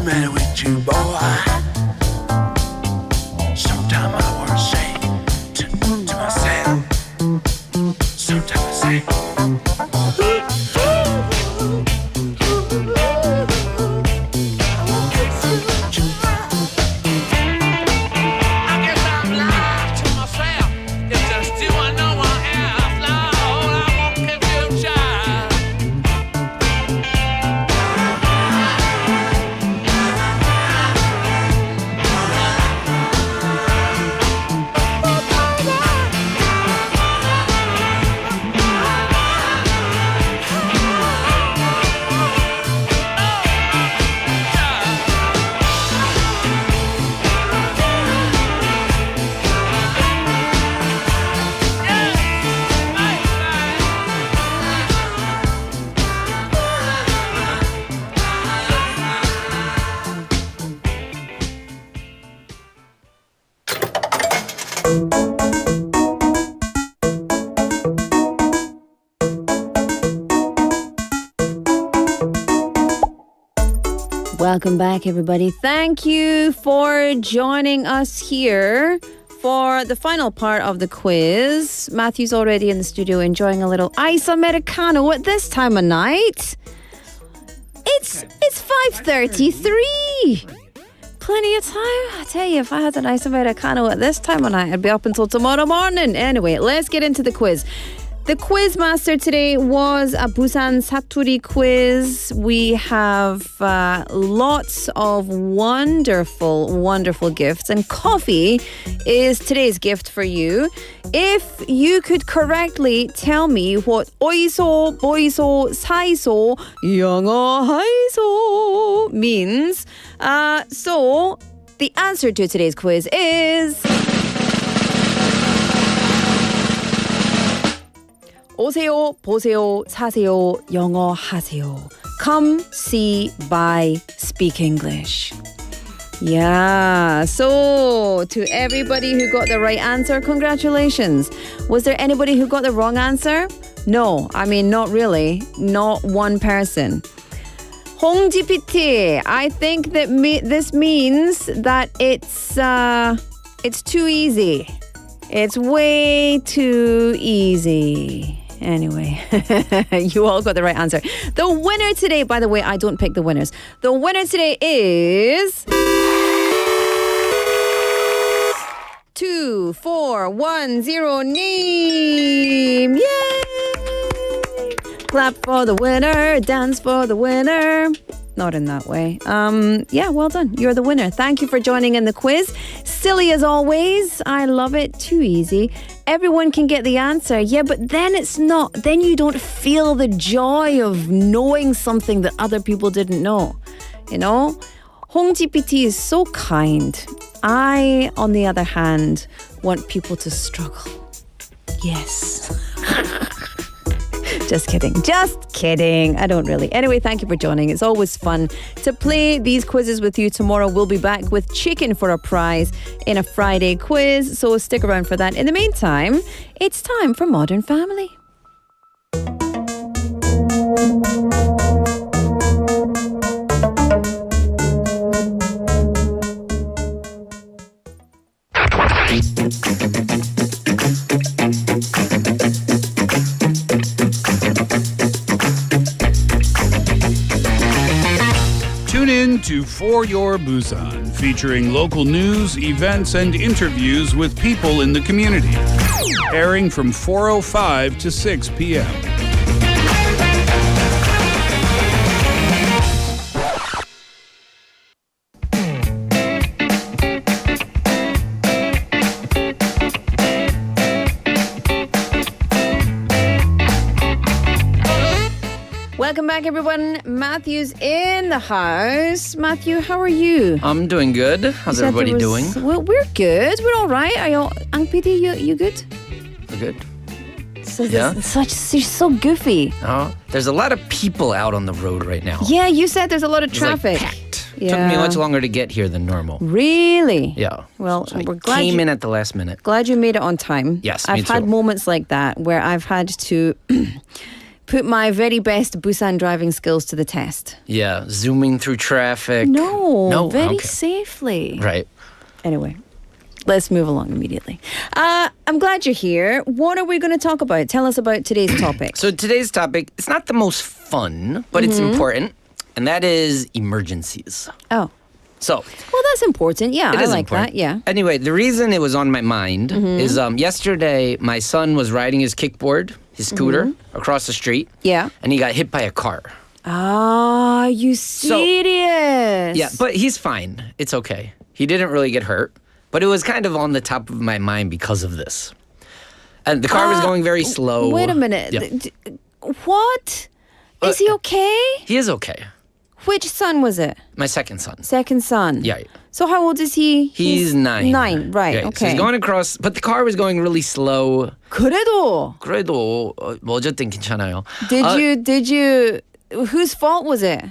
Welcome back, everybody. Thank you for joining us here for the final part of the quiz. Matthew's already in the studio enjoying a little ice Americano at this time of night. It's 5:33. Plenty of time. I tell you, if I had an ice Americano at this time of night, I'd be up until tomorrow morning. Anyway, let's get into the quiz. The quiz master today was a Busan Saturi quiz. We have lots of wonderful, wonderful gifts, and coffee is today's gift for you. If you could correctly tell me what 오이소, 보이소, 사이소, 영어 하이소 means, so the answer to today's quiz is... 오세요, 보세요, 사세요, 영어 하세요. Come, see, buy, speak English. Yeah, so to everybody who got the right answer, congratulations. Was there anybody who got the wrong answer? No, I mean, not really. Not one person. 홍GPT, I think that this means that it's too easy. It's way too easy. Anyway, you all got the right answer. The winner today, by the way, I don't pick the winners. The winner today is 2410 Neem. Yay! Clap for the winner, dance for the winner. Not in that way. Yeah, well done. You're the winner. Thank you for joining in the quiz. Silly as always. I love it. Too easy. Everyone can get the answer. Yeah, but then it's not. Then you don't feel the joy of knowing something that other people didn't know. You know? 홍GPT is so kind. I, on the other hand, want people to struggle. Yes. Just kidding. Just kidding. I don't really. Anyway, thank you for joining. It's always fun to play these quizzes with you. Tomorrow we'll be back with chicken for a prize in a Friday quiz. So stick around for that. In the meantime, it's time for Modern Family. Tune in to For Your Busan, featuring local news, events, and interviews with people in the community. Airing from 4:05 to 6 p.m. Welcome back, everyone. Matthew's in the house. Matthew, how are you? I'm doing good. How's everybody doing? Well, we're good. We're all right. Are you, Ang PD, you good? We're good. So Yeah. You're so goofy. Oh, there's a lot of people out on the road right now. Yeah, you said there's a lot of It's like traffic. packed. Yeah. Took me much longer to get here than normal. Really? Yeah. Well, So I we're glad came you, in at the last minute. glad you made it on time. Yes, me I've had too. moments like that where I've had to put my very best Busan driving skills to the test. Yeah, zooming through traffic. No, very Okay. safely. Right. Anyway, let's move along immediately. I'm glad you're here. What are we going to talk about? Tell us about today's topic. So today's topic, it's not the most fun, but it's Mhm. important, and that is emergencies. Oh. So, Well, that's important. Yeah, It I is like important. that. Yeah. Anyway, the reason it was on my mind Mhm. is yesterday my son was riding his kickboard, his scooter, across the street. Yeah. And he got hit by a car. Ah, you serious? Yeah, but he's fine. It's okay. He didn't really get hurt, but it was kind of on the top of my mind because of this. And the car was going very slow. Wait a minute. Yeah. What? Is he okay? He is okay. Which son was it? My second son. Second son. Yeah. So how old is he? He's 9. 9, right. Yeah, Okay. So he's going across, but the car was going really slow. 그래도 어쨌든 괜찮아요. Did you whose fault was it?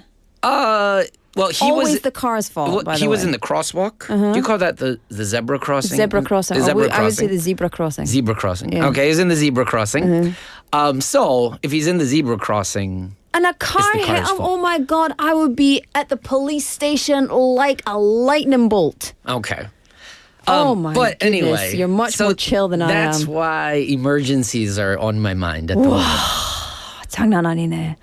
Well, he Always was the car's fault. Well, by he the was way. in the crosswalk. Do you call that the zebra crossing? Zebra crossing. The zebra I would say crossing. the zebra crossing. Zebra crossing. Yeah. Okay, he's in the zebra crossing. So if he's in the zebra crossing, And a car the hit car's him. fault. Oh my God! I would be at the police station like a lightning bolt. okay. Oh my But goodness, anyway, you're much more chill than I am. That's why emergencies are on my mind at the moment. 장난 아니네.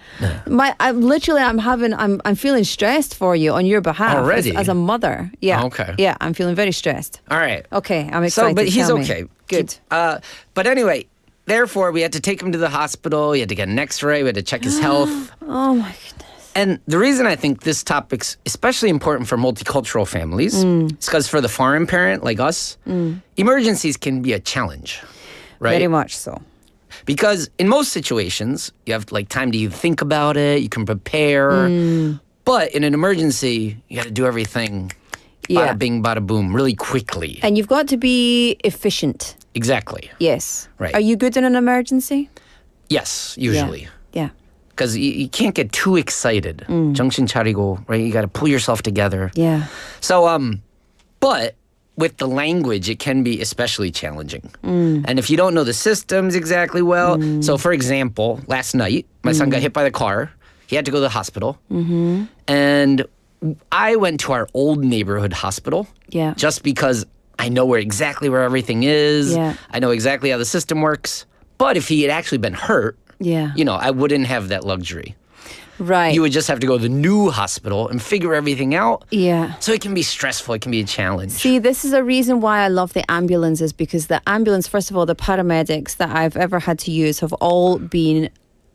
I'm feeling stressed for you on your behalf Already? as a mother. Yeah. Okay. Yeah, I'm feeling very stressed. All right. Okay, I'm excited. But he's Tell me. okay. Good. But anyway, therefore, we had to take him to the hospital. He had to get an X-ray. We had to check his health. Oh my goodness. And the reason I think this topic's especially important for multicultural families is because for the foreign parent like us, emergencies can be a challenge, right? Very much so. Because in most situations, you have like time to think about it, you can prepare. But in an emergency, you got to do everything Yeah. bada bing, bada boom, really quickly. And you've got to be efficient. Exactly. Yes. Right. Are you good in an emergency? Yes, usually. Yeah. Because you can't get too excited. 정신 차리고, right? You got to pull yourself together. Yeah. So, but with the language, it can be especially challenging. And if you don't know the systems exactly well, so for example, last night, my son got hit by the car. He had to go to the hospital. And I went to our old neighborhood hospital Yeah. just because I know exactly where everything is. Yeah. I know exactly how the system works. But if he had actually been hurt, Yeah. I wouldn't have that luxury. Right. You would just have to go to the new hospital and figure everything out. Yeah. So it can be stressful. It can be a challenge. See, this is a reason why I love the ambulances, because the ambulance, first of all, the paramedics that I've ever had to use have all been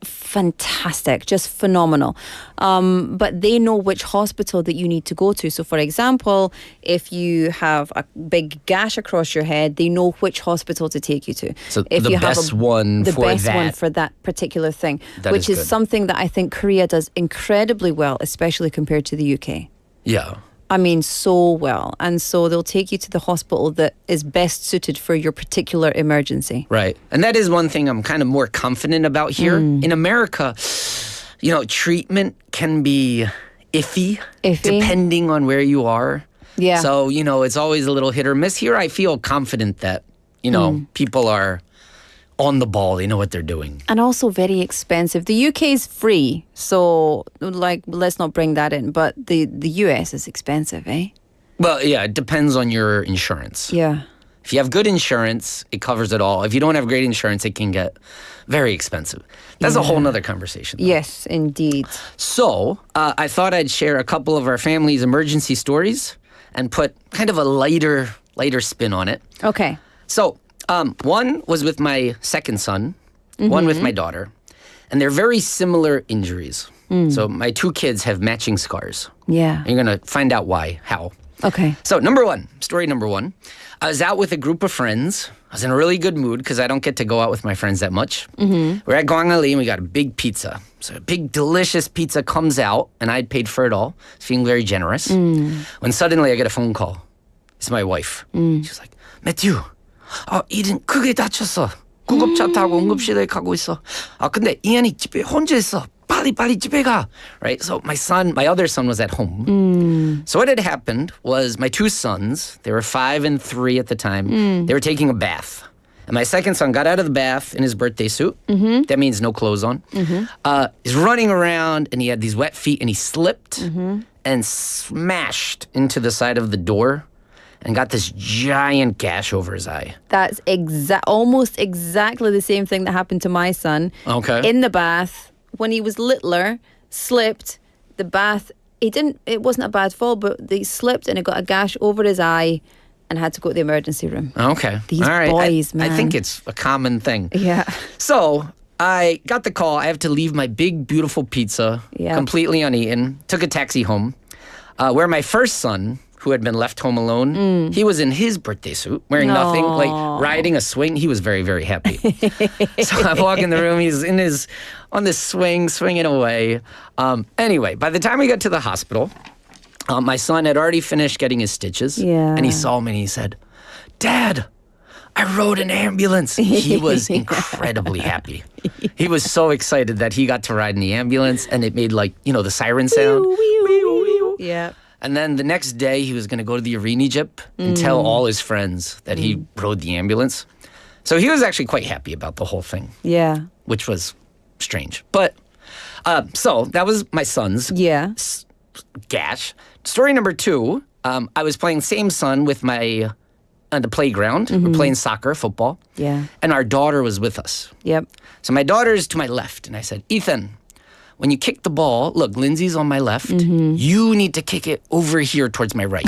fantastic, just phenomenal. But they know which hospital that you need to go to. So, for example, if you have a big gash across your head, they know which hospital to take you to. So if the you have best one the for best one that. for that particular thing, That which is is good. something that I think Korea does incredibly well, especially compared to the UK. Yeah. I mean, so well. And so they'll take you to the hospital that is best suited for your particular emergency. Right. And that is one thing I'm kind of more confident about here. In America, treatment can be iffy depending on where you are. Yeah. So, it's always a little hit or miss. Here, I feel confident that, people are on the ball. They know what they're doing. And also very expensive. The UK is free, so let's not bring that in. But the US is expensive, eh? Well, yeah, it depends on your insurance. Yeah. If you have good insurance, it covers it all. If you don't have great insurance, it can get very expensive. That's a whole nother conversation. Yes, indeed. So I thought I'd share a couple of our family's emergency stories and put kind of a lighter spin on it. Okay. So one was with my second son, one with my daughter, and they're very similar injuries. So my two kids have matching scars. Yeah. And you're going to find out why, how. Okay. So story number one, I was out with a group of friends. I was in a really good mood because I don't get to go out with my friends that much. We're at Gwangali and we got a big pizza. So a big delicious pizza comes out and I'd paid for it all, feeling very generous. When suddenly I get a phone call. It's my wife. She's like, Matthew, 이든 크게 다쳤어. 구급차 타고 응급실에 가고 있어. 근데 이한이 집에 혼자 있어. 빨리 집에 가. Right? So my other son was at home. So what had happened was my two sons, they were 5 and 3 at the time, they were taking a bath. And my second son got out of the bath in his birthday suit. That means no clothes on. He's running around and he had these wet feet and he slipped and smashed into the side of the door and got this giant gash over his eye. That's almost exactly the same thing that happened to my son. Okay. In the bath, when he was littler, slipped, the bath, it wasn't a bad fall, but he slipped and it got a gash over his eye and had to go to the emergency room. Okay. These All right. boys, I man. think it's a common thing. Yeah. So I got the call. I have to leave my big, beautiful pizza completely uneaten. Took a taxi home, where my first son, who had been left home alone, he was in his birthday suit, wearing nothing, like riding a swing. He was very, very happy. So I walk in the room. He's on this swing, swinging away. Anyway, by the time we got to the hospital, my son had already finished getting his stitches. Yeah. And he saw me and he said, Dad, I rode an ambulance. He was incredibly happy. He was so excited that he got to ride in the ambulance and it made the siren sound. Yeah. And then the next day, he was going to go to the arena jeep and tell all his friends that he rode the ambulance. So he was actually quite happy about the whole thing. Yeah. Which was strange. But, so that was my son's. Yeah. Gash. Story number 2, I was playing same son with my, on the playground. We're playing soccer, football. Yeah. And our daughter was with us. Yep. So my daughter's to my left. And I said, Ethan, when you kick the ball, look, Lindsay's on my left. You need to kick it over here towards my right.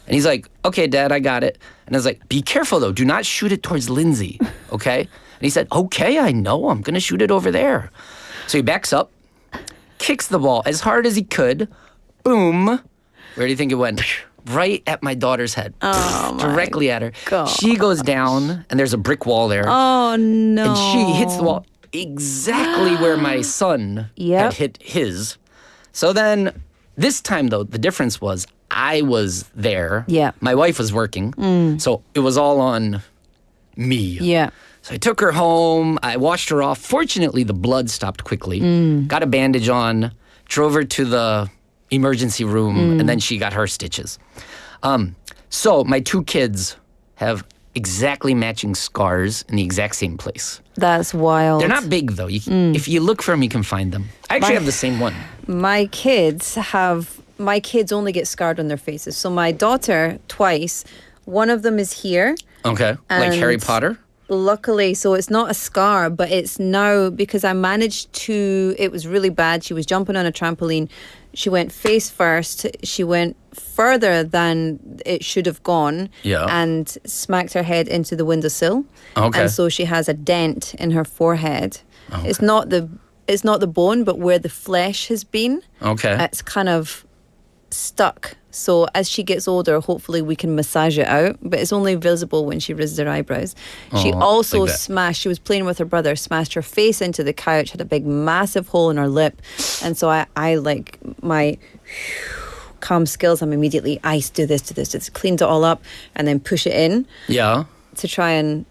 And he's like, okay, Dad, I got it. And I was like, be careful, though. Do not shoot it towards Lindsay, okay? And he said, okay, I know. I'm going to shoot it over there. So he backs up, kicks the ball as hard as he could. Boom. Where do you think it went? Right at my daughter's head. Oh, directly at her. God. She goes down, and there's a brick wall there. Oh, no. And she hits the wall exactly where my son had hit his. So then, this time, though, the difference was I was there. Yeah. My wife was working. So it was all on me. Yeah. So I took her home. I washed her off. Fortunately, the blood stopped quickly. Got a bandage on. Drove her to the emergency room. And then she got her stitches. So my 2 kids have exactly matching scars in the exact same place. That's wild. They're not big, though. If you look for them, you can find them. I actually have the same one. My kids only get scarred on their faces. So my daughter, twice, one of them is here. Okay. Like Harry Potter? Luckily, so it's not a scar, but it's now because I managed to, it was really bad. She was jumping on a trampoline. She went face first. She went further than it should have gone and smacked her head into the windowsill. Okay. And so she has a dent in her forehead. Okay. It's not the bone, but where the flesh has been. Okay. It's kind of stuck. So as she gets older, hopefully we can massage it out, but it's only visible when she raises her eyebrows. She also she was playing with her brother, smashed her face into the couch, had a big massive hole in her lip. And so I like my calm skills, I'm immediately ice, do this, cleans it all up and then push it in. Yeah. To try and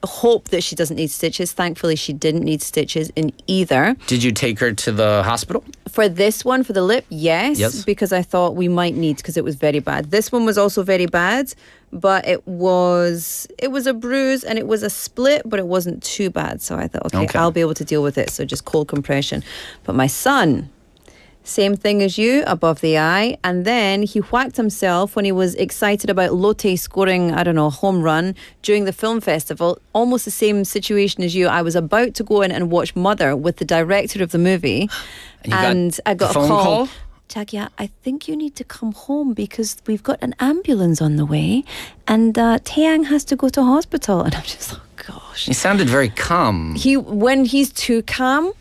hope that she doesn't need stitches. Thankfully, she didn't need stitches in either. Did you take her to the hospital? For this one, for the lip, yes. Because I thought we might need, because it was very bad. This one was also very bad, but it was a bruise and it was a split, but it wasn't too bad. So I thought, okay, I'll be able to deal with it. So just cold compression. But my son, same thing as you, above the eye. And then he whacked himself when he was excited about Lotte scoring, I don't know, a home run during the film festival. Almost the same situation as you. I was about to go in and watch Mother with the director of the movie. And I got a call. Jagia, I think you need to come home because we've got an ambulance on the way and Taeyang has to go to hospital. And I'm just like, gosh. He sounded very calm. When he's too calm,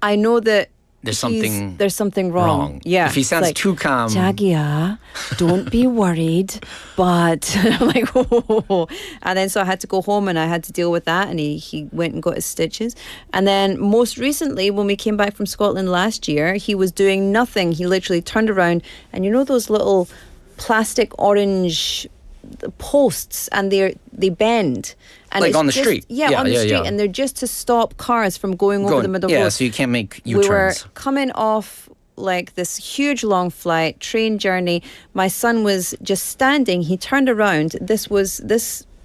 I know that there's something wrong. Yeah. If he sounds like, too calm. Jagia, don't be worried. But I'm like, oh. And then so I had to go home and I had to deal with that. And he went and got his stitches. And then most recently, when we came back from Scotland last year, he was doing nothing. He literally turned around and you know those little plastic orange posts and they bend. And like on the street. Yeah, on the street. And they're just to stop cars from going over the middle road. Yeah, so you can't make U-turns. We were coming off like this huge long flight, train journey. My son was just standing. He turned around. This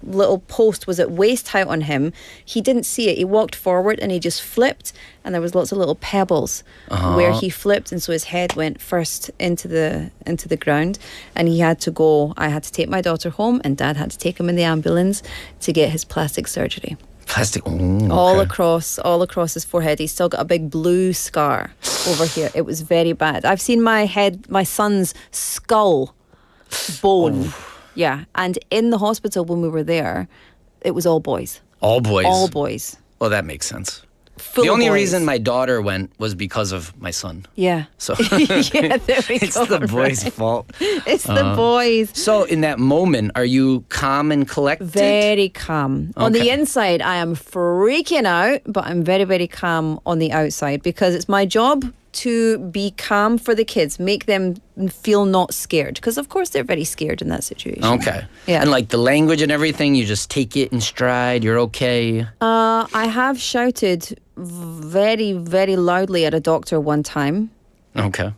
little post was at waist height on him. He didn't see it. He walked forward and he just flipped and there was lots of little pebbles where he flipped, and so his head went first into the ground and he had to go. I had to take my daughter home and Dad had to take him in the ambulance to get his plastic surgery. All across his forehead. He's still got a big blue scar over here. It was very bad. I've seen my son's skull bone. Yeah, and in the hospital when we were there, it was all boys. All boys? All boys. Well, that makes sense. The only reason my daughter went was because of my son. Yeah. So yeah, there we it's go. the boys' fault. It's the boys. So in that moment, are you calm and collected? Very calm. On the inside, I am freaking out, but I'm very, very calm on the outside because it's my job to be calm for the kids, make them feel not scared, because of course they're very scared in that situation. Okay. Yeah. And like the language and everything, you just take it in stride, you're okay? I have shouted very, very loudly at a doctor one time. Okay.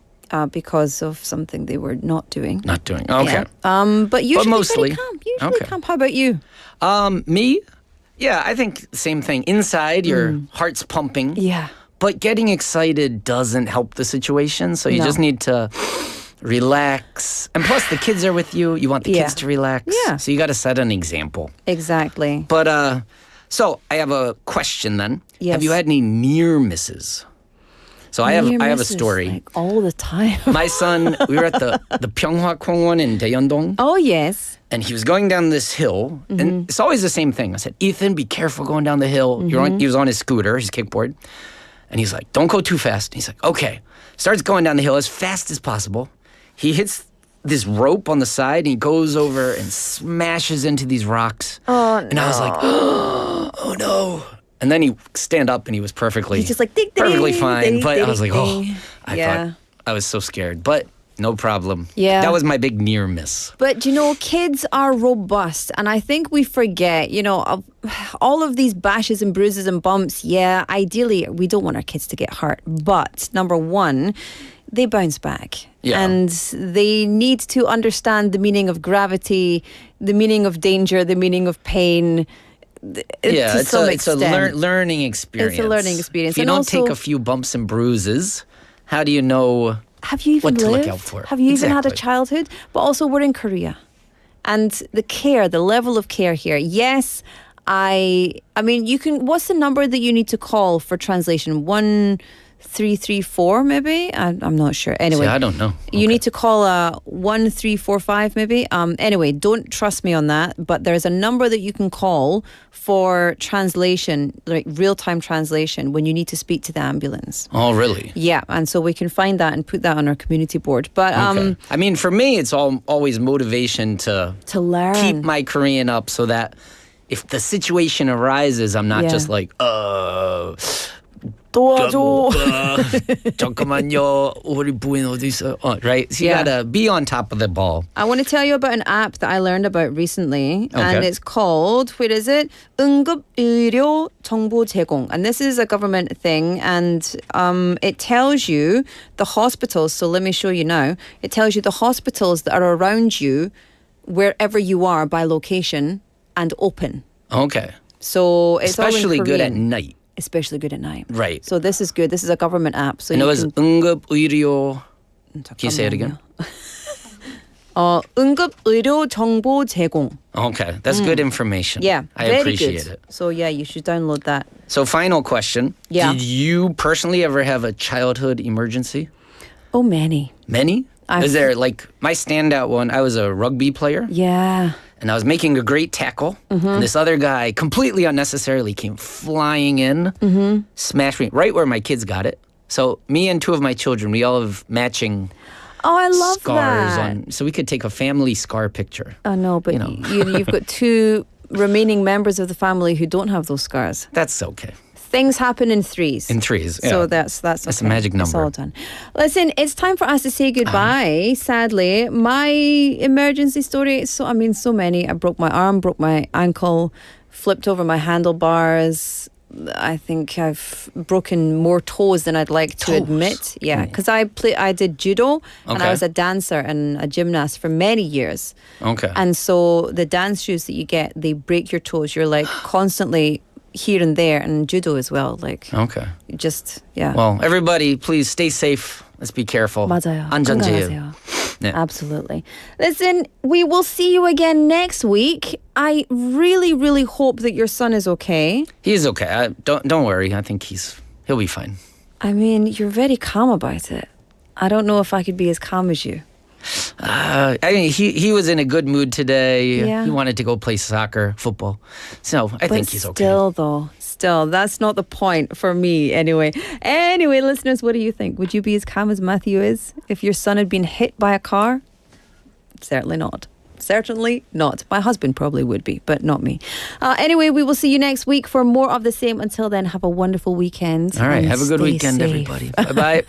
because of something they were not doing. Not doing. Okay. But usually mostly. very calm. Usually calm. How about you? Me? Yeah, I think same thing. Inside, your heart's pumping. Yeah. But getting excited doesn't help the situation. So you No. just need to relax. And plus, the kids are with you. You want the kids to relax. Yeah. So you got to set an example. Exactly. But, so I have a question then. Yes. Have you had any near misses? So I have a story. Like all the time. My son, we were at the Pyeonghwa Kwangwon in Daeyeondong. Oh, yes. And he was going down this hill, and it's always the same thing. I said, Ethan, be careful going down the hill. He was on his scooter, his kickboard. And he's like, don't go too fast. And he's like, okay. Starts going down the hill as fast as possible. He hits this rope on the side, and he goes over and smashes into these rocks. Oh, and I was like, oh, no. And then he stand up, and he was perfectly, He's just like, ding, ding, perfectly ding, fine. ding, But I ding, was like, oh, ding. I Yeah. thought I was so scared. But no problem. Yeah. That was my big near miss. But you know, kids are robust, and I think we forget, all of these bashes and bruises and bumps. Yeah, ideally, we don't want our kids to get hurt. But number one, they bounce back. Yeah. And they need to understand the meaning of gravity, the meaning of danger, the meaning of pain. Yeah, to it's some a extent. learning experience. It's a learning experience. If you And don't also- take a few bumps and bruises, how do you know Have you even what to lived? look out for? Have you even had a Exactly. childhood? But also, we're in Korea, and the level of care here. Yes, I mean, you can. What's the number that you need to call for translation? 1334, maybe. I'm not sure. Anyway, See, I don't know. You need to call 1345, maybe. Anyway, don't trust me on that. But there's a number that you can call for translation, like real-time translation, when you need to speak to the ambulance. Oh, really? Yeah, and so we can find that and put that on our community board. But Okay. I mean, for me, it's always motivation to learn, keep my Korean up, so that if the situation arises, I'm not Yeah. just like, 도와줘. 잠깐만요, 우리 부인 어디 있어요? Right? So you Yeah. gotta be on top of the ball. I want to tell you about an app that I learned about recently, and Okay. it's called, what is it? 응급의료 정보 제공. And this is a government thing, and it tells you the hospitals. So let me show you now. It tells you the hospitals that are around you, wherever you are by location, and open. Okay. So it's all in Especially good at Korean. night. Especially good at night. Right. So this is good. This is a government app. So And it you was can 응급의료. Can you say it again? 응급의료 정보 제공. Okay, that's good information. Yeah, I very appreciate good. it. So yeah, you should download that. So, final question. Yeah. Did you personally ever have a childhood emergency? Oh, many. Many? I've- Is there like my standout one? I was a rugby player. Yeah. And I was making a great tackle. And this other guy completely unnecessarily came flying in, smashed me right where my kids got it. So me and two of my children, we all have matching Oh, I love scars that. on. So we could take a family scar picture. I know, but you know. you've got two remaining members of the family who don't have those scars. That's okay. Things happen in threes. In threes, So yeah. that's That's a okay. magic It's number. all done. Listen, it's time for us to say goodbye. Sadly, my emergency story. So many. I broke my arm, broke my ankle, flipped over my handlebars. I think I've broken more toes than I'd like to admit. Yeah, because I did judo and I Okay. was a dancer and a gymnast for many years. Okay. And so the dance shoes that you get, they break your toes. You're like constantly here and there, and judo as well. Like Okay. just yeah. Well, everybody, please stay safe. Let's be careful. 맞아요. 안전지혜요. 건강하세요. Yeah. Absolutely. Listen, we will see you again next week. I really, really hope that your son is okay. He's okay. Don't worry. I think he'll be fine. I mean, you're very calm about it. I don't know if I could be as calm as you. I mean, he was in a good mood today. Yeah. He wanted to go play soccer, football. So I think he's okay. Still, that's not the point for me anyway. Anyway, listeners, what do you think? Would you be as calm as Matthew is if your son had been hit by a car? Certainly not. Certainly not. My husband probably would be, but not me. Anyway, we will see you next week for more of the same. Until then, have a wonderful weekend. All right, and have a good stay weekend, safe. everybody. Bye-bye.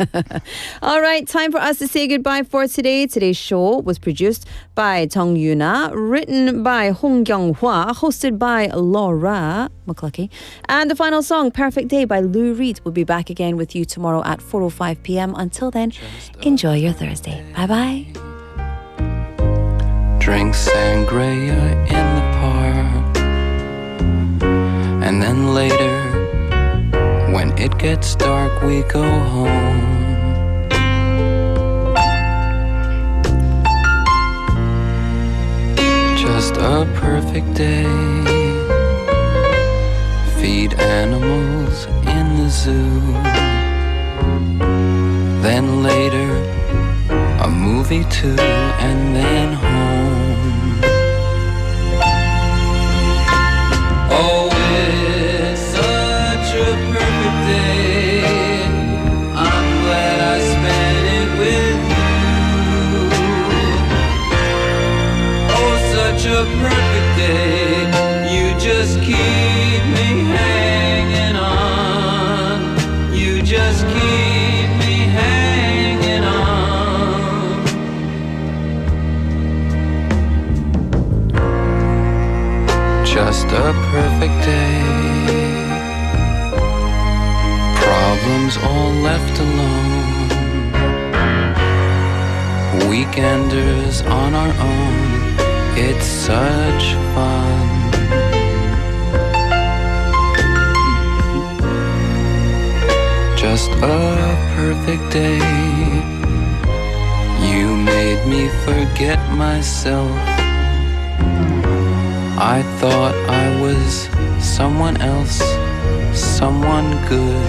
All right, time for us to say goodbye for today. Today's show was produced by Jung Yuna, written by Hong Kyung-hwa, hosted by Laura McCluckey. And the final song, Perfect Day by Lou Reed, will be back again with you tomorrow at 4:05 p.m. Until then, enjoy your Thursday. Bye-bye. Drink sangria in the park, and then later, when it gets dark, we go home. Just a perfect day. Feed animals in the zoo. Then later, a movie too, and then home. Oh, it's such a perfect day. I'm glad I spent it with you. Oh, such a perfect day. You just keep me hanging on. You just keep me hanging on. Just a perfect day. Problems all left alone. Weekenders on our own. It's such fun. Just a perfect day. You made me forget myself. I thought I was someone else, someone good.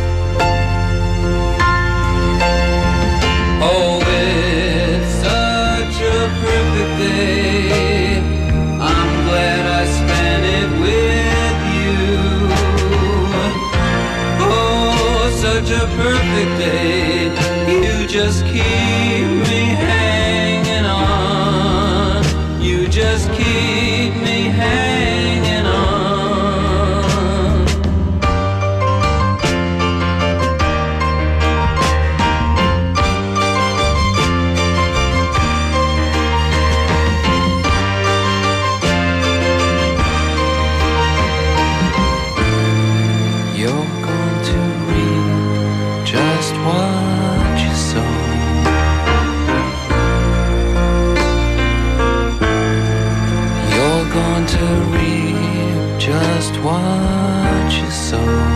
Oh, it's such a perfect day. I'm glad I spent it with you. Oh, such a perfect day. You just keep me hanging on. You just keep me hanging on. You're going to reap just what you sow. You're going to reap just what you sow.